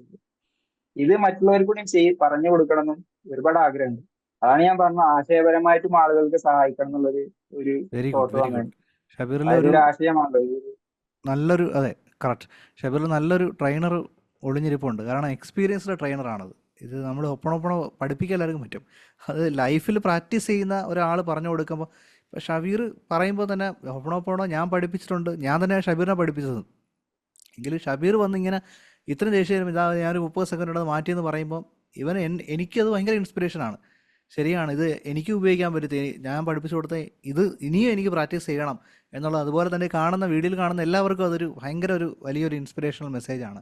[SPEAKER 2] ഇത് മറ്റുള്ളവർക്ക് കൂടി പറഞ്ഞു കൊടുക്കണമെന്നും ഒരുപാട് ആഗ്രഹമുണ്ട്. അതാണ് ഞാൻ പറഞ്ഞ ആശയപരമായിട്ടും ആളുകൾക്ക് സഹായിക്കണം എന്നുള്ളൊരു ഒരു
[SPEAKER 1] വെരി ഗുഡ്
[SPEAKER 2] തോട്ട്
[SPEAKER 1] വെരി
[SPEAKER 2] വന്നത്.
[SPEAKER 1] ഗുഡ്. ഷബീറിലെ
[SPEAKER 2] അതായത്
[SPEAKER 1] ഒരു
[SPEAKER 2] ഒരു ആശയമാണല്ലോ
[SPEAKER 1] നല്ലൊരു അതെ, കറക്റ്റ്. ഷബീറിൽ നല്ലൊരു ട്രെയിനർ ഒളിഞ്ഞിരിപ്പുണ്ട്. കാരണം എക്സ്പീരിയൻസ്ഡ് ട്രെയിനറാണത്. ഇത് നമ്മൾ ഒപ്പണൊപ്പണോ പഠിപ്പിക്കാൻ എല്ലാവർക്കും പറ്റും. അത് ലൈഫിൽ പ്രാക്ടീസ് ചെയ്യുന്ന ഒരാൾ പറഞ്ഞു കൊടുക്കുമ്പോൾ, ഇപ്പോൾ ഷബീർ പറയുമ്പോൾ തന്നെ ഒപ്പണൊപ്പണോ ഞാൻ പഠിപ്പിച്ചിട്ടുണ്ട്, ഞാൻ തന്നെ ഷബീറിനെ പഠിപ്പിച്ചത്. എങ്കിലും ഷബീർ വന്ന് ഇങ്ങനെ ഇത്രയും ദേഷ്യം ഇതാ ഞാനൊരു 30 സെക്കൻഡ് അത് മാറ്റിയെന്ന് പറയുമ്പോൾ എനിക്കത് ഭയങ്കര ഇൻസ്പിറേഷനാണ്. ശരിയാണ്, ഇത് എനിക്ക് ഉപയോഗിക്കാൻ പറ്റും. ഞാൻ പഠിപ്പിച്ചു കൊടുത്ത ഇത് ഇനിയും എനിക്ക് പ്രാക്ടീസ് ചെയ്യണം എന്നുള്ളത്. അതുപോലെ തന്നെ വീഡിയോയിൽ കാണുന്ന എല്ലാവർക്കും അതൊരു ഭയങ്കര ഒരു വലിയൊരു ഇൻസ്പിറേഷണൽ മെസ്സേജാണ്.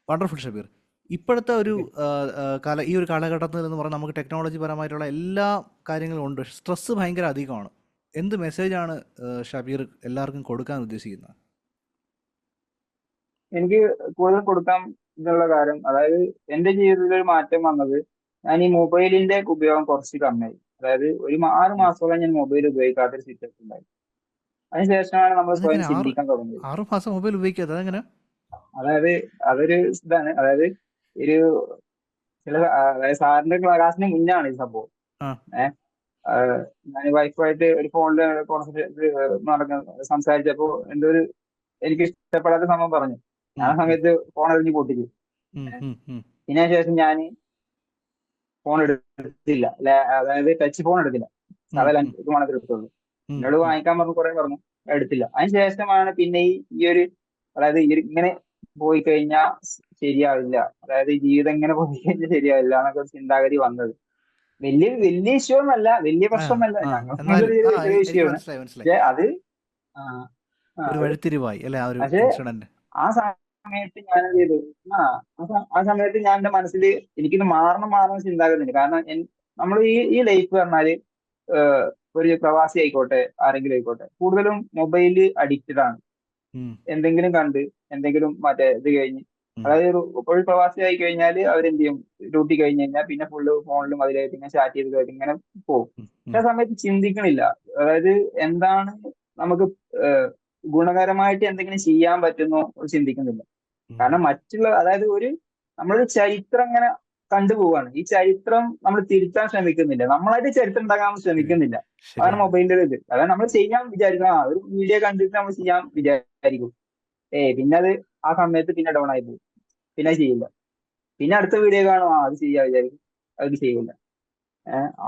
[SPEAKER 1] വണ്ടർഫുൾ ഷബീർ. ഇപ്പോഴത്തെ ഒരു ഈ ഒരു കാലഘട്ടത്തിൽ എന്ന് പറഞ്ഞാൽ നമുക്ക് ടെക്നോളജി പരമായിട്ടുള്ള എല്ലാ കാര്യങ്ങളും ഉണ്ട്. സ്ട്രെസ്സ് ഭയങ്കര അധികമാണ്. എന്ത് മെസ്സേജാണ് ഷബീർ എല്ലാവർക്കും കൊടുക്കാൻ ഉദ്ദേശിക്കുന്നത്?
[SPEAKER 2] എനിക്ക് കൂടുതൽ കൊടുക്കാൻ ഇതുള്ള കാര്യം, അതായത് എന്റെ ജീവിതത്തിൽ ഒരു മാറ്റം വന്നത് ഞാൻ ഈ മൊബൈലിന്റെ ഉപയോഗം കുറച്ച് കമ്മിയായി. അതായത് ഒരു 6
[SPEAKER 1] ഉം.
[SPEAKER 2] മാസത്തോളം ഞാൻ മൊബൈൽ ഉപയോഗിക്കാത്തൊരു സിറ്റുവേഷൻ ഉണ്ടായി. അതിനുശേഷമാണ് നമ്മൾ സ്വയം
[SPEAKER 1] അതെങ്ങനെ
[SPEAKER 2] ചിന്തിക്കാൻ തുടങ്ങിയത്.
[SPEAKER 1] 6 മാസം മൊബൈൽ ഉപയോഗിക്കാതെ അതെങ്ങനെ?
[SPEAKER 2] അതായത് അതൊരു ഇതാണ്, അതായത് ഒരു ചില അതായത് സാറിന്റെ ക്ലാസ്സിന് മുന്നാണ് ഈ സംഭവം.
[SPEAKER 1] ആ
[SPEAKER 2] ഏഹ് ഞാൻ വൈഫായിട്ട് ഒരു ഫോണില് കുറച്ച് സംസാരിച്ചപ്പോ എന്തോ ഒരു എനിക്ക് ഇഷ്ടപ്പെടാത്ത സംഭവം പറഞ്ഞു. ഞാൻ
[SPEAKER 1] ഉം,
[SPEAKER 2] ആ
[SPEAKER 1] ഉം,
[SPEAKER 2] സമയത്ത് ഫോൺ എറിഞ്ഞ് പൊട്ടിച്ചു.
[SPEAKER 1] ഉം, ഉം, ഉം,
[SPEAKER 2] പിന്നെ അതിന് ശേഷം ഞാൻ ഫോൺ എടുത്തില്ല. അതായത് ടച്ച് ഫോൺ എടുത്തില്ല.
[SPEAKER 1] ഉം,
[SPEAKER 2] സാധാ
[SPEAKER 1] ഉം,
[SPEAKER 2] ഇത് മാത്രമേ എടുത്തുള്ളൂ.
[SPEAKER 1] ഉം,
[SPEAKER 2] എന്നോട്
[SPEAKER 1] ഉം,
[SPEAKER 2] വാങ്ങിക്കാൻ പറഞ്ഞു, കുറെ പറഞ്ഞു, എടുത്തില്ല. അതിന് ശേഷമാണ് പിന്നെ ഈ ഒരു അതായത് ഇങ്ങനെ പോയി കഴിഞ്ഞാൽ ശരിയാവില്ല, അതായത് ഈ ജീവിതം ഇങ്ങനെ പോയി കഴിഞ്ഞാൽ ശരിയാവില്ല എന്നൊക്കെ ഒരു ചിന്താഗതി വന്നത്. വലിയ വലിയ ഇഷ്യൂ ഒന്നല്ല, വലിയ
[SPEAKER 1] ആ
[SPEAKER 2] പ്രശ്നമൊന്നല്ല,
[SPEAKER 1] ആ
[SPEAKER 2] ഞങ്ങൾക്ക്
[SPEAKER 1] എന്നാലും
[SPEAKER 2] ചെറിയ ഇഷ്യൂ
[SPEAKER 1] എനിക്ക്
[SPEAKER 2] ആണ്.
[SPEAKER 1] മനസ്സിലായി മനസ്സിലായി.
[SPEAKER 2] പക്ഷെ അത് ആ
[SPEAKER 1] ഒരു വഴിത്തിരിവായി അല്ലെ ആ ഒരു
[SPEAKER 2] പക്ഷെ
[SPEAKER 1] ഇൻസിഡന്റ്?
[SPEAKER 2] ആ സമയത്ത് ഞാൻ എന്ത് ചെയ്തു, ആ ആ സമയത്ത് ഞാൻ എന്റെ മനസ്സിൽ എനിക്കിത് മാറണം ചിന്താഗതിയുണ്ട്. കാരണം നമ്മൾ ഈ ലൈഫ് പറഞ്ഞാല് ഏഹ്, ഒരു പ്രവാസി ആയിക്കോട്ടെ, ആരെങ്കിലും ആയിക്കോട്ടെ, കൂടുതലും മൊബൈലിൽ അഡിക്റ്റഡ് ആണ്.
[SPEAKER 1] ഉം,
[SPEAKER 2] എന്തെങ്കിലും കണ്ട്, എന്തെങ്കിലും മറ്റേ ഇത് കഴിഞ്ഞ്,
[SPEAKER 1] ഉം,
[SPEAKER 2] അതായത് ഒരു പ്രവാസി ആയി കഴിഞ്ഞാൽ അവരെന്ത് ചെയ്യും, ഡ്യൂട്ടി കഴിഞ്ഞ് കഴിഞ്ഞാൽ പിന്നെ ഫുള്ള് ഫോണിലും അതിലായിട്ട് ഇങ്ങനെ ചാറ്റ് ചെയ്തതായിട്ട് ഇങ്ങനെ പോകും.
[SPEAKER 1] ഉം,
[SPEAKER 2] പക്ഷെ
[SPEAKER 1] ഉം,
[SPEAKER 2] ആ സമയത്ത് ചിന്തിക്കണില്ല, അതായത് എന്താണ് നമുക്ക് ഏഹ്, ഗുണകരമായിട്ട് എന്തെങ്കിലും ചെയ്യാൻ പറ്റുന്നോ അത് ചിന്തിക്കുന്നില്ല.
[SPEAKER 1] ഉം.
[SPEAKER 2] കാരണം മറ്റുള്ള അതായത് നമ്മളൊരു ചരിത്രം ഇങ്ങനെ കണ്ടുപോവാണ്. ഈ ചരിത്രം നമ്മൾ തിരുത്താൻ ശ്രമിക്കുന്നില്ല, നമ്മളായിട്ട് ചരിത്രം ഉണ്ടാക്കാൻ
[SPEAKER 1] ശരി,
[SPEAKER 2] ശ്രമിക്കുന്നില്ല. അതാണ്
[SPEAKER 1] ശരിയാണ്.
[SPEAKER 2] മൊബൈലിന്റെ ഇത്. അതായത് നമ്മൾ ചെയ്യാൻ വിചാരിക്കണം, ഒരു വീഡിയോ കണ്ടിട്ട് നമ്മൾ ചെയ്യാൻ വിചാരിക്കും. പിന്നെ അത് ആ സമയത്ത് പിന്നെ ഡൗൺ ആയി പോകും, പിന്നെ അത് ചെയ്യില്ല. പിന്നെ അടുത്ത വീഡിയോ കാണും, അത് ചെയ്യാ വിചാരിക്കും, അത് ചെയ്യില്ല.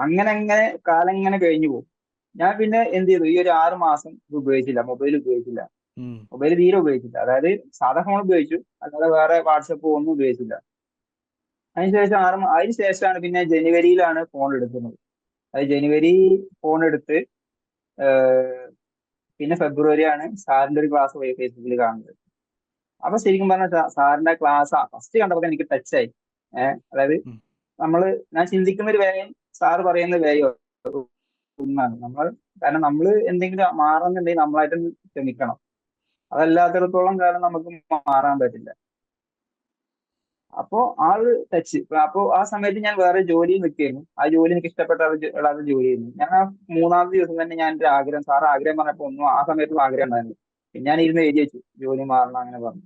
[SPEAKER 2] അങ്ങനെ അങ്ങനെ കാലം ഇങ്ങനെ കഴിഞ്ഞു പോകും. ഞാൻ പിന്നെ എന്ത് ചെയ്തു, ഈ ഒരു 6 മാസം ഇത് ഉപയോഗിച്ചില്ല, മൊബൈൽ ഉപയോഗിച്ചില്ല.
[SPEAKER 1] ഉം,
[SPEAKER 2] മൊബൈൽ തീരെ ഉപയോഗിച്ചില്ല. അതായത് സാധാ ഫോൺ ഉപയോഗിച്ചു, അല്ലാതെ വേറെ വാട്സപ്പ് ഒന്നും ഉപയോഗിച്ചില്ല. അതിനുശേഷം അതിന് ശേഷമാണ് പിന്നെ ജനുവരിയിലാണ് ഫോൺ എടുക്കുന്നത്. അത് ജനുവരി ഫോൺ എടുത്ത് ഏഹ്, പിന്നെ ഫെബ്രുവരി ആണ് സാറിന്റെ ഒരു ക്ലാസ് പോയി ഫേസ്ബുക്കിൽ കാണുന്നത്. അപ്പൊ ശരിക്കും പറഞ്ഞാൽ സാറിന്റെ ക്ലാസ് ഫസ്റ്റ് കണ്ടപ്പോൾ എനിക്ക് ടച്ചായി. അതായത്
[SPEAKER 1] ഉം,
[SPEAKER 2] ഞാൻ ചിന്തിക്കുന്ന ഒരു വേഗം സാറ് പറയുന്ന വേഗം ഒന്നാണ് നമ്മൾ. കാരണം നമ്മൾ എന്തെങ്കിലും മാറുന്നുണ്ടെങ്കിൽ നമ്മളായിട്ട് ശ്രമിക്കണം. അതല്ലാത്തിടത്തോളം കാലം നമുക്ക് മാറാൻ പറ്റില്ല. അപ്പോ ആ ഒരു ടച്ച്, അപ്പോ ആ സമയത്ത് ഞാൻ വേറെ ജോലി നിൽക്കുകയായിരുന്നു. ആ ജോലി എനിക്ക് ഇഷ്ടപ്പെട്ട ഒരു ജോലി ആയിരുന്നു. ഞാൻ ആ 3-ാമത്തെ ദിവസം തന്നെ ഞാൻ ഒരു ആഗ്രഹം, സാർ ആഗ്രഹം പറഞ്ഞപ്പോ ഒന്നും ആ സമയത്തും ആഗ്രഹം ഉണ്ടായിരുന്നു. പിന്നെ ഞാൻ ഇരുന്ന് എഴുതി വെച്ചു, ജോലി മാറണം അങ്ങനെ പറഞ്ഞു.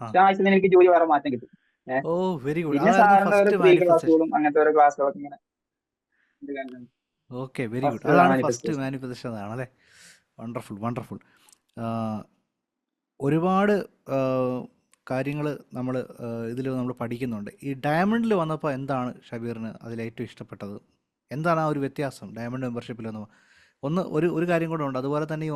[SPEAKER 1] ആ
[SPEAKER 2] പക്ഷെ ആഴ്ചയിൽ എനിക്ക് ജോലി വേറെ മാറ്റം കിട്ടി. ഏഹ്
[SPEAKER 1] ഓ വെരി ഗുഡ്.
[SPEAKER 2] പിന്നെ
[SPEAKER 1] അതായിരുന്നു
[SPEAKER 2] സാറിന്റെ ഓരോ
[SPEAKER 1] ഫസ്റ്റ്
[SPEAKER 2] ഫ്രീ
[SPEAKER 1] മാനിഫെസ്റ്റേഷൻ.
[SPEAKER 2] ക്ലാസ്സുകളും അങ്ങനത്തെ ഓരോ ക്ലാസ്സുകളൊക്കെ ഇങ്ങനെ
[SPEAKER 1] ഓക്കെ വെരി ഗുഡ്.
[SPEAKER 2] ഫസ്റ്റ്
[SPEAKER 1] അതാണ് ഫസ്റ്റ്
[SPEAKER 2] മാനിഫെസ്റ്റേഷൻ.
[SPEAKER 1] മാനിഫെസ്റ്റേഷൻ അതാണ് അല്ലേ? Wonderful wonderful. ഒരുപാട് കാര്യങ്ങൾ നമ്മൾ ഇതിൽ നമ്മൾ പഠിക്കുന്നുണ്ട്. ഈ ഡയമണ്ടിൽ വന്നപ്പോൾ എന്താണ് ഷബീറിന് അതിലേറ്റവും ഇഷ്ടപ്പെട്ടത്? എന്താണ് ആ ഒരു വ്യത്യാസം ഡയമണ്ട് മെമ്പർഷിപ്പിൽ വന്നപ്പോൾ? ഒരു കാര്യം കൂടെ ഉണ്ട്. അതുപോലെ തന്നെ ഈ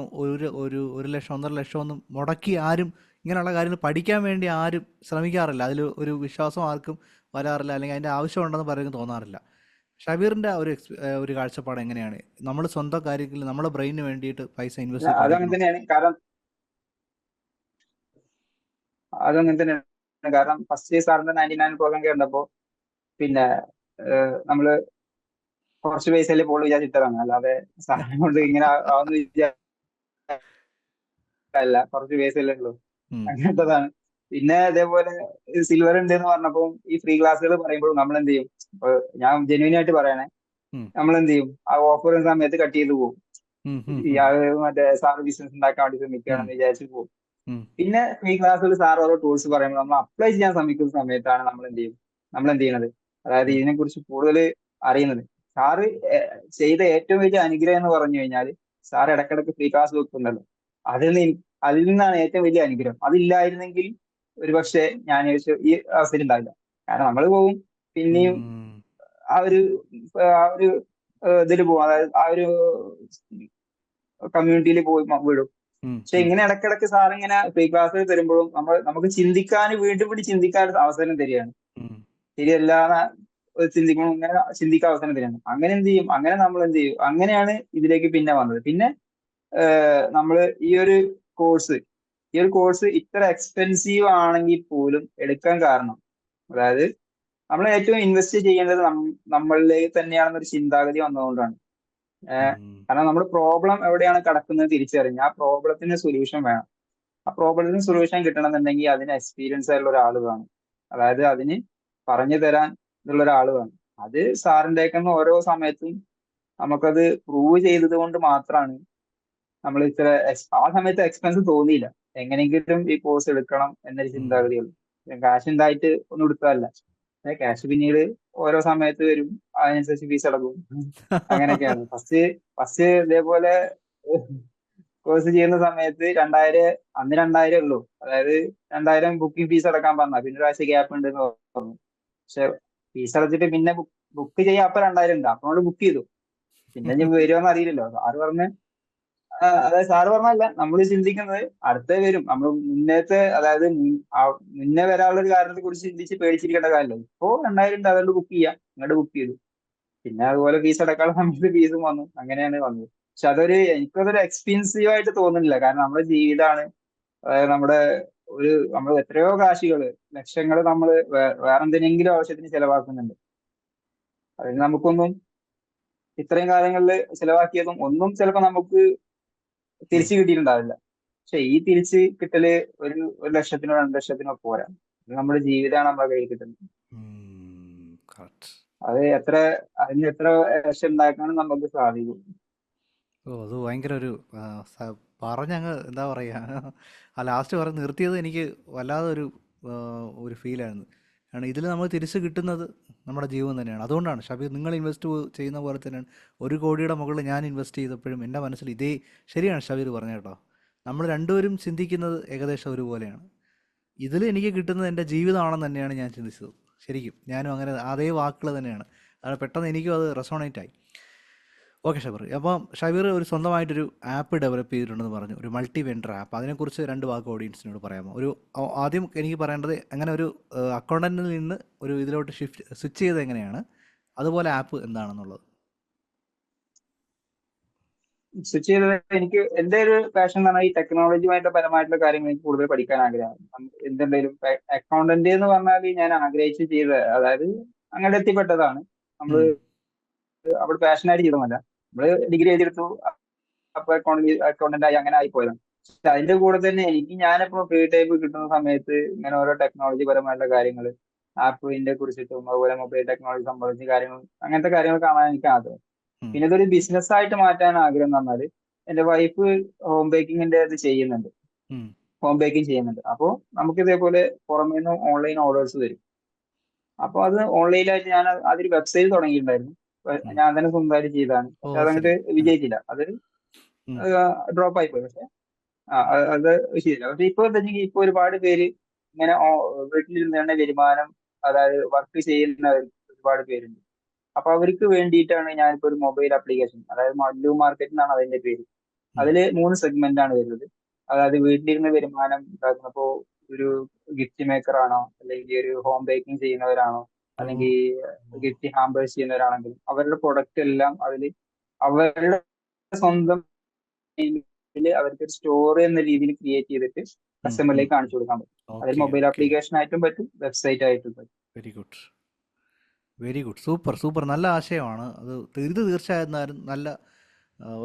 [SPEAKER 1] ഒരു ലക്ഷം 1.5 ലക്ഷം ഒന്നും മുടക്കി ആരും ഇങ്ങനെയുള്ള കാര്യങ്ങൾ പഠിക്കാൻ വേണ്ടി ആരും ശ്രമിക്കാറില്ല. അതിൽ ഒരു വിശ്വാസം ആർക്കും വരാറില്ല, അല്ലെങ്കിൽ അതിൻ്റെ ആവശ്യമുണ്ടെന്ന് പലർക്കും തോന്നാറില്ല. ഷബീറിൻ്റെ ഒരു കാഴ്ചപ്പാട് എങ്ങനെയാണ്? നമ്മൾ സ്വന്തം കാര്യത്തിൽ നമ്മുടെ ബ്രെയിനിന് വേണ്ടിയിട്ട് പൈസ ഇൻവെസ്റ്റ് ചെയ്ത്
[SPEAKER 2] അതങ്ങനെ
[SPEAKER 1] പഠിക്കണോ?
[SPEAKER 2] തന്നെയാണ്. കാരണം അതങ്ങനെ തന്നെയാണ്. കാരണം ഫസ്റ്റ് സാറിന്റെ 99 പ്രോഗ്രാം കണ്ടപ്പോ പിന്നെ നമ്മള് കുറച്ച് പൈസയിലെ പോൾ വിചാരിച്ചിട്ടതാണ്, അല്ലാതെ സാറിനെ കൊണ്ട് ഇങ്ങനെ ആവുന്ന വിചാരിച്ചല്ല. കുറച്ച് പൈസയല്ലേ ഉള്ളൂ,
[SPEAKER 1] ഉം,
[SPEAKER 2] അങ്ങനത്തതാണ്. പിന്നെ അതേപോലെ സിൽവർ ഉണ്ട് എന്ന് പറഞ്ഞപ്പോ ഈ ഫ്രീ ക്ലാസ്സുകൾ പറയുമ്പോഴും നമ്മൾ എന്ത് ചെയ്യും, ഇപ്പൊ ഞാൻ ജെന്യൂൻ ആയിട്ട് പറയണേ,
[SPEAKER 1] ഉം,
[SPEAKER 2] നമ്മൾ എന്ത് ചെയ്യും, ആ ഓഫർ സമയത്ത് കട്ട് ചെയ്ത് പോകും.
[SPEAKER 1] ഉം, ഉം,
[SPEAKER 2] ഈ
[SPEAKER 1] ഉം,
[SPEAKER 2] മറ്റേ സാർ ബിസിനസ് ഉണ്ടാക്കാൻ വേണ്ടി
[SPEAKER 1] ഉം,
[SPEAKER 2] ശ്രമിക്കുകയാണെന്ന് വിചാരിച്ചു പോകും.
[SPEAKER 1] ഉം,
[SPEAKER 2] പിന്നെ ഫ്രീ ക്ലാസ്സുകൾ സാർ ഓരോ ടൂൾസ് പറയുമ്പോൾ നമ്മൾ അപ്ലൈ ചെയ്യാൻ ശ്രമിക്കുന്ന സമയത്താണ് നമ്മൾ എന്ത് ചെയ്യണത്, അതായത്
[SPEAKER 1] ഉം,
[SPEAKER 2] ഇതിനെക്കുറിച്ച് കൂടുതൽ അറിയുന്നത്. സാറ് ചെയ്ത ഏറ്റവും വലിയ അനുഗ്രഹം എന്ന് പറഞ്ഞു കഴിഞ്ഞാൽ, സാർ ഇടക്കിടക്ക് ഫ്രീ ക്ലാസ് വെക്കുന്നുണ്ടല്ലോ, അതിൽ നിന്നാണ് ഏറ്റവും വലിയ അനുഗ്രഹം. അതില്ലായിരുന്നെങ്കിൽ ഒരുപക്ഷെ ഞാൻ ഈ അവസ്ഥയിൽ ഉണ്ടാവില്ല. കാരണം നമ്മൾ പോകും, പിന്നെയും
[SPEAKER 1] ഉം,
[SPEAKER 2] ആ ഒരു ഇതിൽ പോകും, അതായത് ആ ഒരു കമ്മ്യൂണിറ്റിയിൽ പോയി വിടും.
[SPEAKER 1] ഉം,
[SPEAKER 2] പക്ഷെ
[SPEAKER 1] ഉം,
[SPEAKER 2] ഇങ്ങനെ ഇടക്കിടക്ക് സാർ ഇങ്ങനെ ഫ്രീ ക്ലാസ് തരുമ്പോഴും നമുക്ക് ചിന്തിക്കാൻ, വീണ്ടും വീണ്ടും ചിന്തിക്കാൻ ഒരു അവസരം തരികയാണ്.
[SPEAKER 1] ഉം,
[SPEAKER 2] ശരിയല്ല ചിന്തിക്കുമ്പോൾ ഇങ്ങനെ ചിന്തിക്കാൻ അവസരം തരികയാണ്. അങ്ങനെ എന്ത് ചെയ്യും, അങ്ങനെ നമ്മൾ എന്ത് ചെയ്യും, അങ്ങനെയാണ് ഇതിലേക്ക് പിന്നെ വന്നത്. പിന്നെ നമ്മൾ ഈ ഒരു കോഴ്സ് ഈ ഒരു കോഴ്സ് ഇത്ര എക്സ്പെൻസീവ് ആണെങ്കിൽ പോലും എടുക്കാൻ കാരണം, അതായത് നമ്മൾ ഏറ്റവും ഇൻവെസ്റ്റ് ചെയ്യേണ്ടത് നമ്മളിലേക്ക് തന്നെയാണെന്നൊരു ചിന്താഗതി വന്നതുകൊണ്ടാണ്.
[SPEAKER 1] ഉം,
[SPEAKER 2] കാരണം നമ്മൾ പ്രോബ്ലം എവിടെയാണ് കിടക്കുന്നത് തിരിച്ചറിഞ്ഞ് ആ പ്രോബ്ലത്തിന് സൊല്യൂഷൻ വേണം. ആ പ്രോബ്ലത്തിന് സൊല്യൂഷൻ കിട്ടണമെന്നുണ്ടെങ്കിൽ അതിന് എക്സ്പീരിയൻസ് ആയിട്ടുള്ള ഒരാൾ വേണം. അതായത് അതിന് പറഞ്ഞു തരാൻ ഉള്ള ഒരാൾ വേണം. അത് സാറിൻ്റെയൊക്കെ ഓരോ സമയത്തും നമുക്കത് പ്രൂവ് ചെയ്തത് കൊണ്ട് മാത്രമാണ് നമ്മൾ ഇത്ര ആ സമയത്ത് എക്സ്പെൻസ് തോന്നിയില്ല. എങ്ങനെയെങ്കിലും ഈ കോഴ്സ് എടുക്കണം എന്നൊരു ചിന്താഗതിയുള്ളൂ. കാശ് ഉണ്ടായിട്ട് ഒന്നും എടുത്തതല്ല. ക്യാഷ് പിന്നീട് ഓരോ സമയത്ത് വരും, അതിനനുസരിച്ച് ഫീസ് അടക്കും, അങ്ങനെയൊക്കെയാണ്. ഫസ്റ്റ് ഫസ്റ്റ് ഇതേപോലെ കോഴ്സ് ചെയ്യുന്ന സമയത്ത് 2000, അന്ന് 2000 ഉള്ളൂ. അതായത് 2000 ബുക്കിംഗ് ഫീസ് അടക്കാൻ പറഞ്ഞ, പിന്നെ ഒരാഴ്ച ഗ്യാപ്പ് ഉണ്ട് എന്ന് പറഞ്ഞു. പക്ഷെ ഫീസ് അടച്ചിട്ട് പിന്നെ ബുക്ക് ചെയ്യാൻ അപ്പൊ 2000 ഉണ്ട്, അപ്പൊ നമ്മള് ബുക്ക് ചെയ്തു. പിന്നെ ഇനി വരുമോന്ന് അറിയില്ലല്ലോ. സാറ് പറഞ്ഞ് അതായത് സാറ് പറഞ്ഞല്ല, നമ്മൾ ചിന്തിക്കുന്നത് അടുത്തേ വരും. നമ്മൾ മുന്നേത്തെ, അതായത് മുന്നേ വരാനുള്ള ഒരു കാരണത്തെ കുറിച്ച് ചിന്തിച്ച് പേടിച്ചിരിക്കേണ്ട കാര്യമില്ല. ഇപ്പോ 2000 ഉണ്ട്, അതുകൊണ്ട് ബുക്ക് ചെയ്യാം, അങ്ങോട്ട് ബുക്ക് ചെയ്തു. പിന്നെ അതുപോലെ ഫീസ് അടക്കാനുള്ള സമയത്ത് ഫീസും വന്നു, അങ്ങനെയാണ് വന്നത്. പക്ഷെ എനിക്കതൊരു എക്സ്പെൻസീവ് ആയിട്ട് തോന്നുന്നില്ല. കാരണം നമ്മുടെ ജീവിതമാണ്, അതായത് നമ്മൾ എത്രയോ കാശുകള്, ലക്ഷങ്ങൾ നമ്മൾ വേറെന്തിനെങ്കിലും ആവശ്യത്തിന് ചെലവാക്കുന്നുണ്ട്. അതിന് നമുക്കൊന്നും ഇത്രയും കാലങ്ങളിൽ ചെലവാക്കിയതും ഒന്നും ചിലപ്പോൾ നമുക്ക് തിരിച്ചു കിട്ടിയിട്ടുണ്ടാവില്ല. പക്ഷെ ഈ തിരിച്ച് കിട്ടല് ഒരു ലക്ഷത്തിനോ 2 ലക്ഷത്തിനോ പോരാ. ഇത് നമ്മുടെ ജീവിതമാണ് നമ്മുടെ കയ്യിൽ കിട്ടുന്നത്.
[SPEAKER 1] കറക്റ്റ്.
[SPEAKER 2] അതിന് എത്ര ലക്ഷം ഉണ്ടാക്കാനും നമുക്ക് സാധിക്കും.
[SPEAKER 1] ഓ, അത് ഭയങ്കര ഒരു പറഞ്ഞങ്ങ് എന്താ പറയുക, ആ ലാസ്റ്റ് പറഞ്ഞ് നിർത്തിയത് എനിക്ക് വല്ലാതെ ഒരു ഫീലായിരുന്നു. കാരണം ഇതിൽ നമ്മൾ തിരിച്ച് കിട്ടുന്നത് നമ്മുടെ ജീവൻ തന്നെയാണ്. അതുകൊണ്ടാണ് ഷബീർ, നിങ്ങൾ ഇൻവെസ്റ്റ് ചെയ്യുന്ന പോലെ തന്നെയാണ് 1 കോടിയുടെ മുകളിൽ ഞാൻ ഇൻവെസ്റ്റ് ചെയ്തപ്പോഴും എൻ്റെ മനസ്സിൽ ശരിയാണ് ഷബീർ പറഞ്ഞ കേട്ടോ. നമ്മൾ രണ്ടുപേരും ചിന്തിക്കുന്നത് ഏകദേശം ഒരുപോലെയാണ്. ഇതിൽ എനിക്ക് കിട്ടുന്നത് എൻ്റെ ജീവിതമാണെന്ന് തന്നെയാണ് ഞാൻ ചിന്തിച്ചത്. ശരിക്കും ഞാനും അങ്ങനെ അതേ വാക്കുകൾ തന്നെയാണ്. അത് പെട്ടെന്ന് എനിക്കും അത് റെസോണേറ്റ് ആയി. ഓക്കെ ഷബീർ, അപ്പം ഷബീർ ഒരു സ്വന്തമായിട്ടൊരു ആപ്പ് ഡെവലപ്പ് ചെയ്തിട്ടുണ്ടെന്ന് പറഞ്ഞു, ഒരു മൾട്ടി വെണ്ടർ ആപ്പ്. അതിനെക്കുറിച്ച് 2 വാക്ക് ഓഡിയൻസിനോട് പറയാമോ? ആദ്യം എനിക്ക് പറയേണ്ടത്, അങ്ങനെ ഒരു അക്കൗണ്ടന്റിൽ നിന്ന് ഇതിലോട്ട് സ്വിച്ച് ചെയ്ത് എങ്ങനെയാണ്, അതുപോലെ ആപ്പ് എന്താണെന്നുള്ളത്.
[SPEAKER 2] സ്വിച്ച് ചെയ്തത്, എനിക്ക് എന്റെ ഒരു പാഷൻ എന്ന് പറഞ്ഞാൽ ഈ ടെക്നോളജിയുമായിട്ട് പരമായിട്ടുള്ള കാര്യങ്ങൾ എനിക്ക് കൂടുതൽ പഠിക്കാൻ ആഗ്രഹമാണ്. എന്തുണ്ടെങ്കിലും അക്കൗണ്ടന്റ് എന്ന് പറഞ്ഞാൽ ഞാൻ ആഗ്രഹിച്ച് ചെയ്ത, അതായത് അങ്ങനെ എത്തിപ്പെട്ടതാണ്. നമ്മള് അവിടെ പാഷനായിട്ട് ചെയ്തതല്ല. നമ്മള് ഡിഗ്രി എഴുതിയെടുത്തു, അപ്പൊ അക്കൗണ്ടന്റ് ആയി, അങ്ങനെ ആയി പോയതാണ്. പക്ഷെ അതിന്റെ കൂടെ തന്നെ ഞാനിപ്പോ ഫ്രീ ടൈം കിട്ടുന്ന സമയത്ത് ഇങ്ങനെ ഓരോ ടെക്നോളജി പരമായിട്ടുള്ള കാര്യങ്ങൾ, ആപ്പിന്റെ കുറിച്ചിട്ടും അതുപോലെ മൊബൈൽ ടെക്നോളജി സംബന്ധിച്ച കാര്യങ്ങൾ, അങ്ങനത്തെ കാര്യങ്ങൾ കാണാൻ എനിക്ക് ആഗ്രഹം. പിന്നെ ഇതൊരു ബിസിനസ് ആയിട്ട് മാറ്റാൻ ആഗ്രഹം എന്ന് പറഞ്ഞാല്, എന്റെ വൈഫ് ഹോം ബേക്കിങ്ങിന്റെ ഇത് ചെയ്യുന്നുണ്ട്, ഹോം ബേക്കിംഗ് ചെയ്യുന്നുണ്ട്. അപ്പോൾ നമുക്ക് ഇതേപോലെ പുറമേ നിന്ന് ഓൺലൈൻ ഓർഡേഴ്സ് വരും. അപ്പൊ അത് ഓൺലൈനായിട്ട് ഞാൻ അതൊരു വെബ്സൈറ്റ് തുടങ്ങിയിട്ടുണ്ടായിരുന്നു. ഞാൻ തന്നെ സ്വന്തമായിട്ട് ചെയ്തതാണ്. പക്ഷെ അതങ്ങോട്ട് വിജയിച്ചില്ല, അത് ഡ്രോപ്പ് ആയി പോയി. പക്ഷെ അത് ശരിയല്ല. പക്ഷെ ഇപ്പൊ എന്താ വെച്ചാൽ ഇപ്പൊ ഒരുപാട് പേര് ഇങ്ങനെ വീട്ടിലിരുന്ന് തന്നെ വരുമാനം, അതായത് വർക്ക് ചെയ്യുന്ന ഒരുപാട് പേരുണ്ട്. അപ്പൊ അവർക്ക് വേണ്ടിയിട്ടാണ് ഞാനിപ്പോ ഒരു മൊബൈൽ ആപ്ലിക്കേഷൻ, അതായത് മല്ലു മാർക്കറ്റ് എന്നാണ് അതിന്റെ പേര്. അതില് 3 സെഗ്മെന്റ് ആണ് വരുന്നത്. അതായത് വീട്ടിലിരുന്ന് വരുമാനം ഉണ്ടാക്കുന്നപ്പോ ഒരു ഗിഫ്റ്റ് മേക്കർ ആണോ, അല്ലെങ്കിൽ ഒരു ഹോം ബേക്കിംഗ് ചെയ്യുന്നവരാണോ, അല്ലെങ്കിൽ ഗിഫ്റ്റ് ഹാമ്പേഴ്സ് ചെയ്യുന്നവരാണെങ്കിലും അവരുടെ പ്രൊഡക്റ്റ് എല്ലാം അവരുടെ സ്വന്തം അവർക്ക് ഒരു സ്റ്റോർ എന്ന രീതിയിൽ ക്രിയേറ്റ് ചെയ്തിട്ട് കസ്റ്റമറിലേക്ക് കാണിച്ചു കൊടുക്കാൻ പറ്റും. അതിൽ മൊബൈൽ ആപ്ലിക്കേഷൻ ആയിട്ടും പറ്റും, വെബ്സൈറ്റ് ആയിട്ടും പറ്റും.
[SPEAKER 1] Very good, very good, super super, നല്ല ആശയമാണ് അത്. തീർച്ചയായിരുന്നാലും നല്ല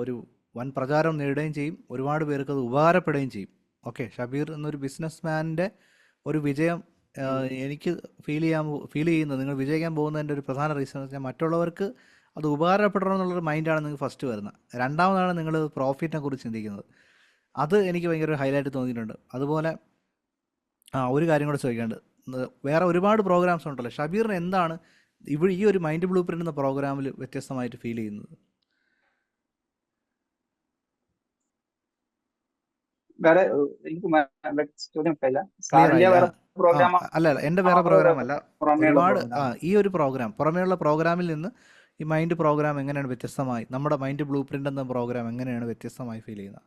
[SPEAKER 1] ഒരു വൻ പ്രചാരം നേടുകയും ചെയ്യും, ഒരുപാട് പേർക്ക് അത് ഉപകാരപ്പെടുകയും ചെയ്യും. ഓക്കെ, ഷബീർ എന്നൊരു ബിസിനസ്മാൻ്റെ ഒരു വിജയം എനിക്ക് ഫീൽ ചെയ്യുന്നത്, നിങ്ങൾ വിജയിക്കാൻ പോകുന്നതിൻ്റെ ഒരു പ്രധാന റീസൺ എന്ന് വെച്ചാൽ മറ്റുള്ളവർക്ക് അത് ഉപകാരപ്പെടണം എന്നുള്ളൊരു മൈൻഡാണ് നിങ്ങൾക്ക് ഫസ്റ്റ് വരുന്നത്. രണ്ടാമതാണ് നിങ്ങൾ പ്രോഫിറ്റിനെ കുറിച്ച് ചിന്തിക്കുന്നത്. അത് എനിക്ക് ഭയങ്കര ഹൈലൈറ്റ് തോന്നിയിട്ടുണ്ട്. അതുപോലെ ഒരു കാര്യം കൂടെ ചോദിക്കാനുണ്ട്. വേറെ ഒരുപാട് പ്രോഗ്രാംസ് ഉണ്ടല്ലോ, ഷബീറിന് എന്താണ് ഈ ഒരു മൈൻഡ് ബ്ലൂ പ്രിന്റ് എന്ന പ്രോഗ്രാമിൽ വ്യത്യസ്തമായിട്ട് ഫീൽ ചെയ്യുന്നത്?
[SPEAKER 2] വേറെ എനിക്ക് ചോദ്യം ഇല്ല.
[SPEAKER 1] ക്ലിയർ
[SPEAKER 2] സാറിന്റെ
[SPEAKER 1] ആയില്ല.
[SPEAKER 2] വേറെ പ്രോഗ്രാം
[SPEAKER 1] അല്ല എൻ്റെ വേറെ പ്രോഗ്രാം അല്ല,
[SPEAKER 2] പുറമേയുള്ള
[SPEAKER 1] ഒരുപാട്
[SPEAKER 2] പ്രോഗ്രാം.
[SPEAKER 1] ഈ ഒരു പ്രോഗ്രാം, പുറമേയുള്ള പ്രോഗ്രാമിൽ നിന്ന് ഈ മൈൻഡ് പ്രോഗ്രാം എങ്ങനെയാണ് വ്യത്യസ്തമായി, നമ്മുടെ മൈൻഡ് ബ്ലൂ പ്രിന്റ് എന്ന പ്രോഗ്രാം എങ്ങനെയാണ് വ്യത്യസ്തമായി ഫീൽ ചെയ്യുന്നത്?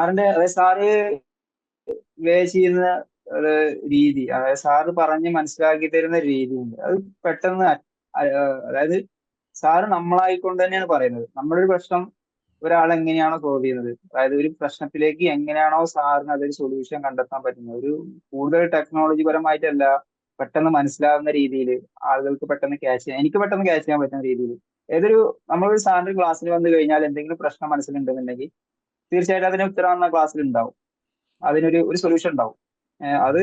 [SPEAKER 2] അതായത് സാറ് ചെയ്യുന്ന ഒരു രീതി, അതായത് സാറ് പറഞ്ഞ് മനസ്സിലാക്കി തരുന്ന രീതിയുണ്ട്. അത് പെട്ടെന്ന് അതായത് സാറ് നമ്മളായിക്കൊണ്ട് തന്നെയാണ് പറയുന്നത്. നമ്മളൊരു പ്രശ്നം ഒരാൾ എങ്ങനെയാണോ സോൾവ് ചെയ്യുന്നത്, അതായത് ഒരു പ്രശ്നത്തിലേക്ക് എങ്ങനെയാണോ സാറിന് അതൊരു സൊല്യൂഷൻ കണ്ടെത്താൻ പറ്റുന്നത്, ഒരു കൂടുതൽ ടെക്നോളജി പരമായിട്ടല്ല, പെട്ടെന്ന് മനസ്സിലാവുന്ന രീതിയിൽ, ആളുകൾക്ക് പെട്ടെന്ന് എനിക്ക് പെട്ടെന്ന് ക്യാച്ച് ചെയ്യാൻ പറ്റുന്ന രീതിയിൽ, നമ്മളൊരു സാറിന്റെ ക്ലാസ്സിൽ വന്നു കഴിഞ്ഞാൽ എന്തെങ്കിലും പ്രശ്നം മനസ്സിലുണ്ടെന്നുണ്ടെങ്കിൽ തീർച്ചയായിട്ടും അതിന് ഉത്തരം ക്ലാസ്സിൽ ഉണ്ടാവും, അതിനൊരു സൊല്യൂഷൻ ഉണ്ടാവും. അത്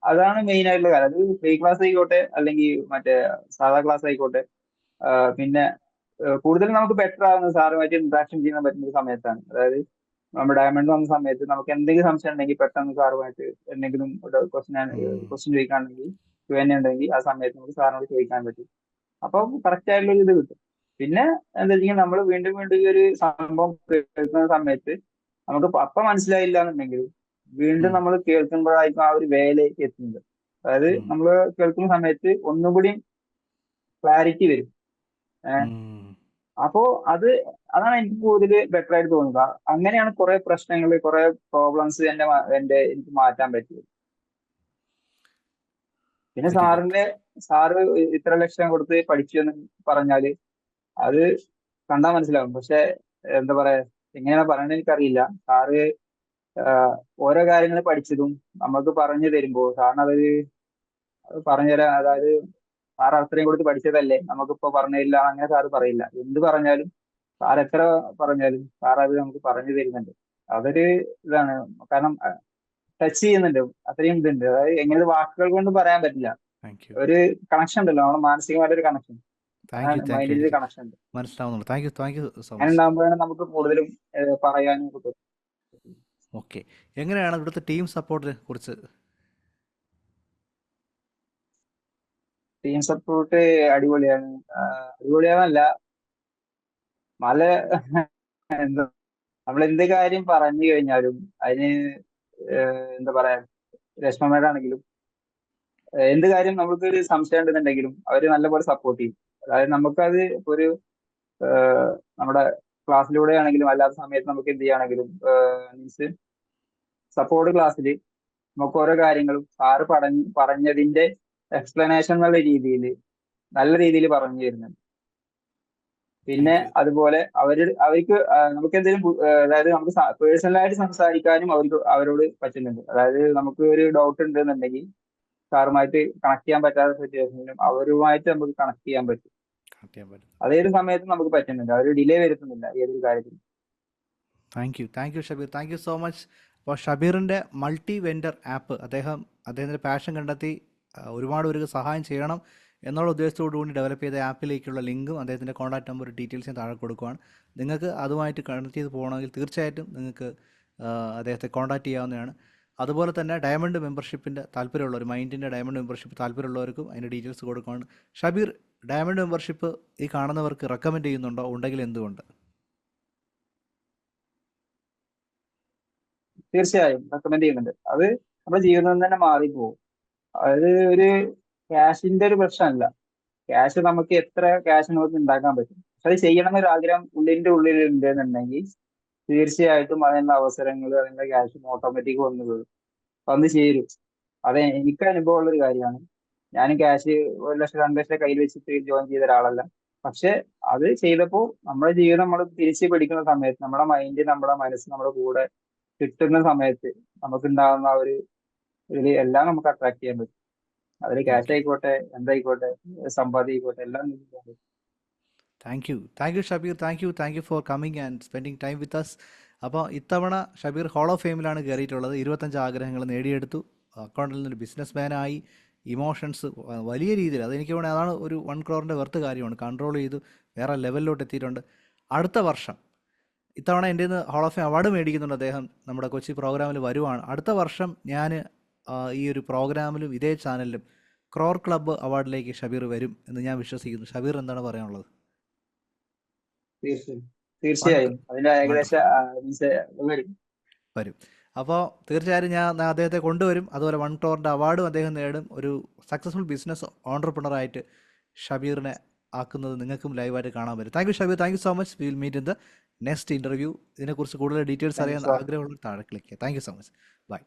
[SPEAKER 2] അതാണ് മെയിൻ ആയിട്ടുള്ള കാര്യം. അത് ഫ്രീ ക്ലാസ് ആയിക്കോട്ടെ അല്ലെങ്കിൽ മറ്റേ സാധാ ക്ലാസ് ആയിക്കോട്ടെ. പിന്നെ കൂടുതൽ നമുക്ക് ബെറ്റർ ആവുന്നത് സാറുമായിട്ട് ഇന്ററാക്ഷൻ ചെയ്യാൻ പറ്റുന്ന ഒരു സമയത്താണ്. അതായത് നമ്മുടെ ഡയമണ്ട് വന്ന സമയത്ത് നമുക്ക് എന്തെങ്കിലും സംശയം ഉണ്ടെങ്കിൽ പെട്ടെന്ന് സാറുമായിട്ട് എന്തെങ്കിലും ക്വസ്റ്റ്യൻ
[SPEAKER 1] ഉം.
[SPEAKER 2] ചോദിക്കുകയാണെങ്കിൽ Q&A ഉണ്ടെങ്കിൽ ആ സമയത്ത് നമുക്ക് സാറിനോട് ചോദിക്കാൻ പറ്റും. അപ്പൊ കറക്റ്റ് ആയിട്ടുള്ള ഒരു ഇത് കിട്ടും. പിന്നെ എന്താ വെച്ചാൽ നമ്മൾ വീണ്ടും വീണ്ടും ഈ ഒരു സംഭവം കേൾക്കുന്ന സമയത്ത് നമുക്ക് അപ്പം മനസ്സിലായില്ല എന്നുണ്ടെങ്കിലും വീണ്ടും
[SPEAKER 1] ഉം.
[SPEAKER 2] നമ്മൾ കേൾക്കുമ്പോഴായിരിക്കും ആ ഒരു വേലയിലേക്ക് എത്തുന്നത്. അതായത്
[SPEAKER 1] ഉം.
[SPEAKER 2] നമ്മൾ കേൾക്കുന്ന സമയത്ത് ഒന്നും കൂടി ക്ലാരിറ്റി വരും. ഏഹ്
[SPEAKER 1] ഉം.
[SPEAKER 2] അപ്പോ അതാണ് എനിക്ക് കൂടുതൽ ബെറ്റർ ആയിട്ട് തോന്നുന്നത്. അങ്ങനെയാണ് കുറെ പ്രശ്നങ്ങൾ, കുറെ പ്രോബ്ലംസ് എനിക്ക് മാറ്റാൻ പറ്റിയത്. പിന്നെ
[SPEAKER 1] വെരി ഗുഡ്.
[SPEAKER 2] സാറ് ഇത്ര ലക്ഷം കൊടുത്ത് പഠിച്ചു എന്ന് പറഞ്ഞാല് അത് കണ്ടാൽ മനസ്സിലാവും. പക്ഷെ എന്താ പറയാ, എങ്ങനെയാണ് പറയണത് എനിക്കറിയില്ല. സാറ് ഓരോ കാര്യങ്ങൾ പഠിച്ചതും നമുക്ക് പറഞ്ഞു തരുമ്പോ സാറിന് അതൊരു പറഞ്ഞുതരാൻ, അതായത് സാർ അത്രയും കൊടുത്ത് പഠിച്ചതല്ലേ നമുക്കിപ്പോ പറഞ്ഞു തരില്ല അങ്ങനെ സാറ് പറയില്ല. എന്ത് പറഞ്ഞാലും സാർ എത്ര പറഞ്ഞാലും സാർ അത് നമുക്ക് പറഞ്ഞു തരുന്നുണ്ട്. അതൊരു ഇതാണ്. കാരണം ടച്ച് ചെയ്യുന്നുണ്ട്, അത്രയും ഇതുണ്ട്. അതായത് എങ്ങനെ വാക്കുകൾ കൊണ്ട് പറയാൻ പറ്റില്ല.
[SPEAKER 1] Thank you.
[SPEAKER 2] ഒരു കണക്ഷൻ ഉണ്ടല്ലോ, നമ്മുടെ മാനസികമായിട്ടൊരു connection,
[SPEAKER 1] thank you. Thank you.
[SPEAKER 2] മൈൻഡിൽ
[SPEAKER 1] എനിക്ക്
[SPEAKER 2] കണക്ഷൻ ഉണ്ട്.
[SPEAKER 1] മനസ്സിലാവുന്നുള്ളൂ. താങ്ക് യു സോ
[SPEAKER 2] അങ്ങനെ
[SPEAKER 1] മച്ച്.
[SPEAKER 2] ഉണ്ടാകുമ്പോഴാണ് നമുക്ക് കൂടുതലും പറയാനും ഒക്കെ പറ്റും.
[SPEAKER 1] ഓക്കെ. എങ്ങനെയാണ് ഇവിടുത്തെ ടീം സപ്പോർട്ടിനെ കുറിച്ച്?
[SPEAKER 2] ടീം സപ്പോർട്ട് അടിപൊളിയാണ്. അടിപൊളിയാണല്ല, നല്ല എന്താ, നമ്മൾ എന്ത് കാര്യം പറഞ്ഞു കഴിഞ്ഞാലും അതിന് എന്താ പറയാ, രശ്മമേടാണെങ്കിലും എന്ത് കാര്യം നമുക്ക് ഒരു സംശയം ഉണ്ടെന്നുണ്ടെങ്കിലും അവര് നല്ലപോലെ സപ്പോർട്ട് ചെയ്യും. അതായത് നമുക്കത് ഒരു ഏഹ്, നമ്മുടെ ക്ലാസ്സിലൂടെ ആണെങ്കിലും അല്ലാത്ത സമയത്ത് നമുക്ക് എന്ത് ചെയ്യുകയാണെങ്കിലും മീൻസ് സപ്പോർട്ട് ക്ലാസ്സിൽ നമുക്ക് ഓരോ കാര്യങ്ങളും സാറ് പറഞ്ഞതിന്റെ എക്സ്പ്ലനേഷൻ എന്നുള്ള രീതിയിൽ നല്ല രീതിയിൽ പറഞ്ഞു തരുന്നുണ്ട്. പിന്നെ
[SPEAKER 1] താങ്ക് യു.
[SPEAKER 2] അതുപോലെ അവർക്ക് നമുക്ക് എന്തെങ്കിലും അതായത് നമുക്ക് പേഴ്സണലായിട്ട് സംസാരിക്കാനും അവരോട് പറ്റുന്നുണ്ട്. അതായത് നമുക്ക് ഒരു ഡൗട്ട് ഉണ്ടെന്നുണ്ടെങ്കിൽ സാറുമായിട്ട് കണക്ട് ചെയ്യാൻ പറ്റാത്ത സിറ്റുവേഷനിലും അവരുമായിട്ട് നമുക്ക് കണക്ട് ചെയ്യാൻ പറ്റും.
[SPEAKER 1] കണക്ട് ചെയ്യാൻ പറ്റും.
[SPEAKER 2] അതേത് സമയത്തും നമുക്ക് പറ്റുന്നുണ്ട്. അവർ ഡിലേ വരുത്തുന്നില്ല ഏതൊരു കാര്യത്തിലും.
[SPEAKER 1] Thank you Shabeer. Thank you so much. അപ്പോൾ ഷബീറിൻ്റെ മൾട്ടി വെൻഡർ ആപ്പ് അദ്ദേഹത്തിൻ്റെ പാഷൻ കണ്ടെത്തി ഒരുപാട് പേർക്ക് സഹായം ചെയ്യണം എന്നുള്ള ഉദ്ദേശത്തോടു കൂടി ഡെവലപ്പ് ചെയ്ത ആപ്പിലേക്കുള്ള ലിങ്കും അദ്ദേഹത്തിൻ്റെ കോൺടാക്ട് നമ്പർ ഡീറ്റെയിൽസും താഴെ കൊടുക്കുവാണ്. നിങ്ങൾക്ക് അതുമായിട്ട് കണക്ട് ചെയ്ത് പോകണമെങ്കിൽ തീർച്ചയായിട്ടും നിങ്ങൾക്ക് അദ്ദേഹത്തെ കോൺടാക്ട് ചെയ്യാവുന്നതാണ്. അതുപോലെ തന്നെ ഡയമണ്ട് മെമ്പർഷിപ്പിൻ്റെ താല്പര്യമുള്ളവർ, മൈൻഡിൻ്റെ ഡയമണ്ട് മെമ്പർഷിപ്പ് താല്പര്യമുള്ളവർക്കും അതിൻ്റെ ഡീറ്റെയിൽസ് കൊടുക്കുകയാണ്. ഷബീർ, ഡയമണ്ട് മെമ്പർഷിപ്പ് ഈ കാണുന്നവർക്ക് റെക്കമെൻഡ് ചെയ്യുന്നുണ്ടോ? ഉണ്ടെങ്കിൽ എന്തുകൊണ്ട്?
[SPEAKER 2] തീർച്ചയായും റെക്കമെൻഡ് ചെയ്യുന്നുണ്ട്. അത് നമ്മുടെ ജീവിതം തന്നെ മാറിപ്പോകും. അതായത് ഒരു ക്യാഷിന്റെ ഒരു പ്രശ്നമല്ല. ക്യാഷ് നമുക്ക് എത്ര ക്യാഷ് നമുക്ക് ഉണ്ടാക്കാൻ പറ്റും. പക്ഷെ അത് ചെയ്യണം എന്നൊരു ആഗ്രഹം ഉള്ളിന്റെ ഉള്ളിൽ ഉണ്ട് എന്നുണ്ടെങ്കിൽ തീർച്ചയായിട്ടും അതിനുള്ള അവസരങ്ങൾ, അതിനുള്ള ക്യാഷ് ഓട്ടോമാറ്റിക് വന്ന് ചേരും. അത് എനിക്ക് അനുഭവമുള്ള ഒരു കാര്യമാണ്. ഞാനും ക്യാഷ് 1 ലക്ഷം 2 ലക്ഷം കയ്യിൽ വെച്ചിട്ട് ജോയിൻ ചെയ്ത ഒരാളല്ല. പക്ഷെ അത് ചെയ്തപ്പോൾ നമ്മുടെ ജീവിതം നമ്മൾ തിരിച്ച് പിടിക്കുന്ന സമയത്ത് നമ്മുടെ മൈൻഡ്, നമ്മുടെ മനസ്സ് നമ്മുടെ കൂടെ കിട്ടുന്ന സമയത്ത് നമുക്കുണ്ടാകുന്ന ആ ഒരു ഇതിൽ എല്ലാം നമുക്ക് അട്രാക്ട് ചെയ്യാൻ പറ്റും. അതിൽ ക്യാഷ്
[SPEAKER 1] ഓക്കെ.
[SPEAKER 2] ആയിക്കോട്ടെ, എന്തായിക്കോട്ടെ, സമ്പാദ്യം ആയിക്കോട്ടെ, എല്ലാം നമുക്ക് ചെയ്യാൻ പറ്റും.
[SPEAKER 1] Thank you Shabeer. Thank you for coming and spending time with us. അപ്പോൾ ഇത്തവണ ഷബീർ ഹോൾ ഓഫ് ഫെയിമിലാണ് കയറിയിട്ടുള്ളത്. 25 ആഗ്രഹങ്ങൾ നേടിയെടുത്തു. അക്കൗണ്ടിൽ നിന്നൊരു ബിസിനസ് മാനായി. ഇമോഷൻസ് വലിയ രീതിയിൽ, അതെനിക്ക് തോന്നുന്നത് അതാണ് ഒരു 1 crore വെർത്ത് കാര്യമാണ്. കൺട്രോൾ ചെയ്തു വേറെ ലെവലിലോട്ട് എത്തിയിട്ടുണ്ട്. അടുത്ത വർഷം, ഇത്തവണ എൻ്റെ നിന്ന് ഹോൾ ഓഫ് ഫെയിം അവാർഡ് മേടിക്കുന്നുണ്ട് അദ്ദേഹം. നമ്മുടെ കൊച്ചി പ്രോഗ്രാമിൽ വരുവാണ്. അടുത്ത വർഷം ഞാൻ ഈ ഒരു പ്രോഗ്രാമിലും ഇതേ ചാനലിലും ക്രോർ ക്ലബ്ബ് അവാർഡിലേക്ക് ഷബീർ വരും എന്ന് ഞാൻ വിശ്വസിക്കുന്നു. ഷബീർ എന്താണ് പറയാനുള്ളത്?
[SPEAKER 2] തീർച്ചയായും
[SPEAKER 1] വണ്ടർ
[SPEAKER 2] തീർച്ചയായും അതിന്റെ ഏകദേശം
[SPEAKER 1] വണ്ടർഫുൾ
[SPEAKER 2] മീൻസ് വരും.
[SPEAKER 1] വരും. അപ്പോൾ തീർച്ചയായും ഞാൻ അദ്ദേഹത്തെ കൊണ്ടുവരും. അതുപോലെ 1 crore അവാർഡും അദ്ദേഹം നേടും. ഒരു സക്സസ്ഫുൾ ബിസിനസ് ഓണ്ടർപ്രണറായിട്ട് ഷബീറിനെ ആക്കുന്നത് നിങ്ങൾക്കും ലൈവായിട്ട് കാണാൻ പറ്റും. Thank you Shabeer. Thank you so much. We will meet in the next interview. ഇതിനെക്കുറിച്ച് കൂടുതൽ ഡീറ്റെയിൽസ്
[SPEAKER 2] താങ്ക് യു
[SPEAKER 1] അറിയാൻ
[SPEAKER 2] സാർ.
[SPEAKER 1] ആഗ്രഹമുള്ള താഴെ ക്ലിക്ക് ചെയ്യുക. Thank you so much. By.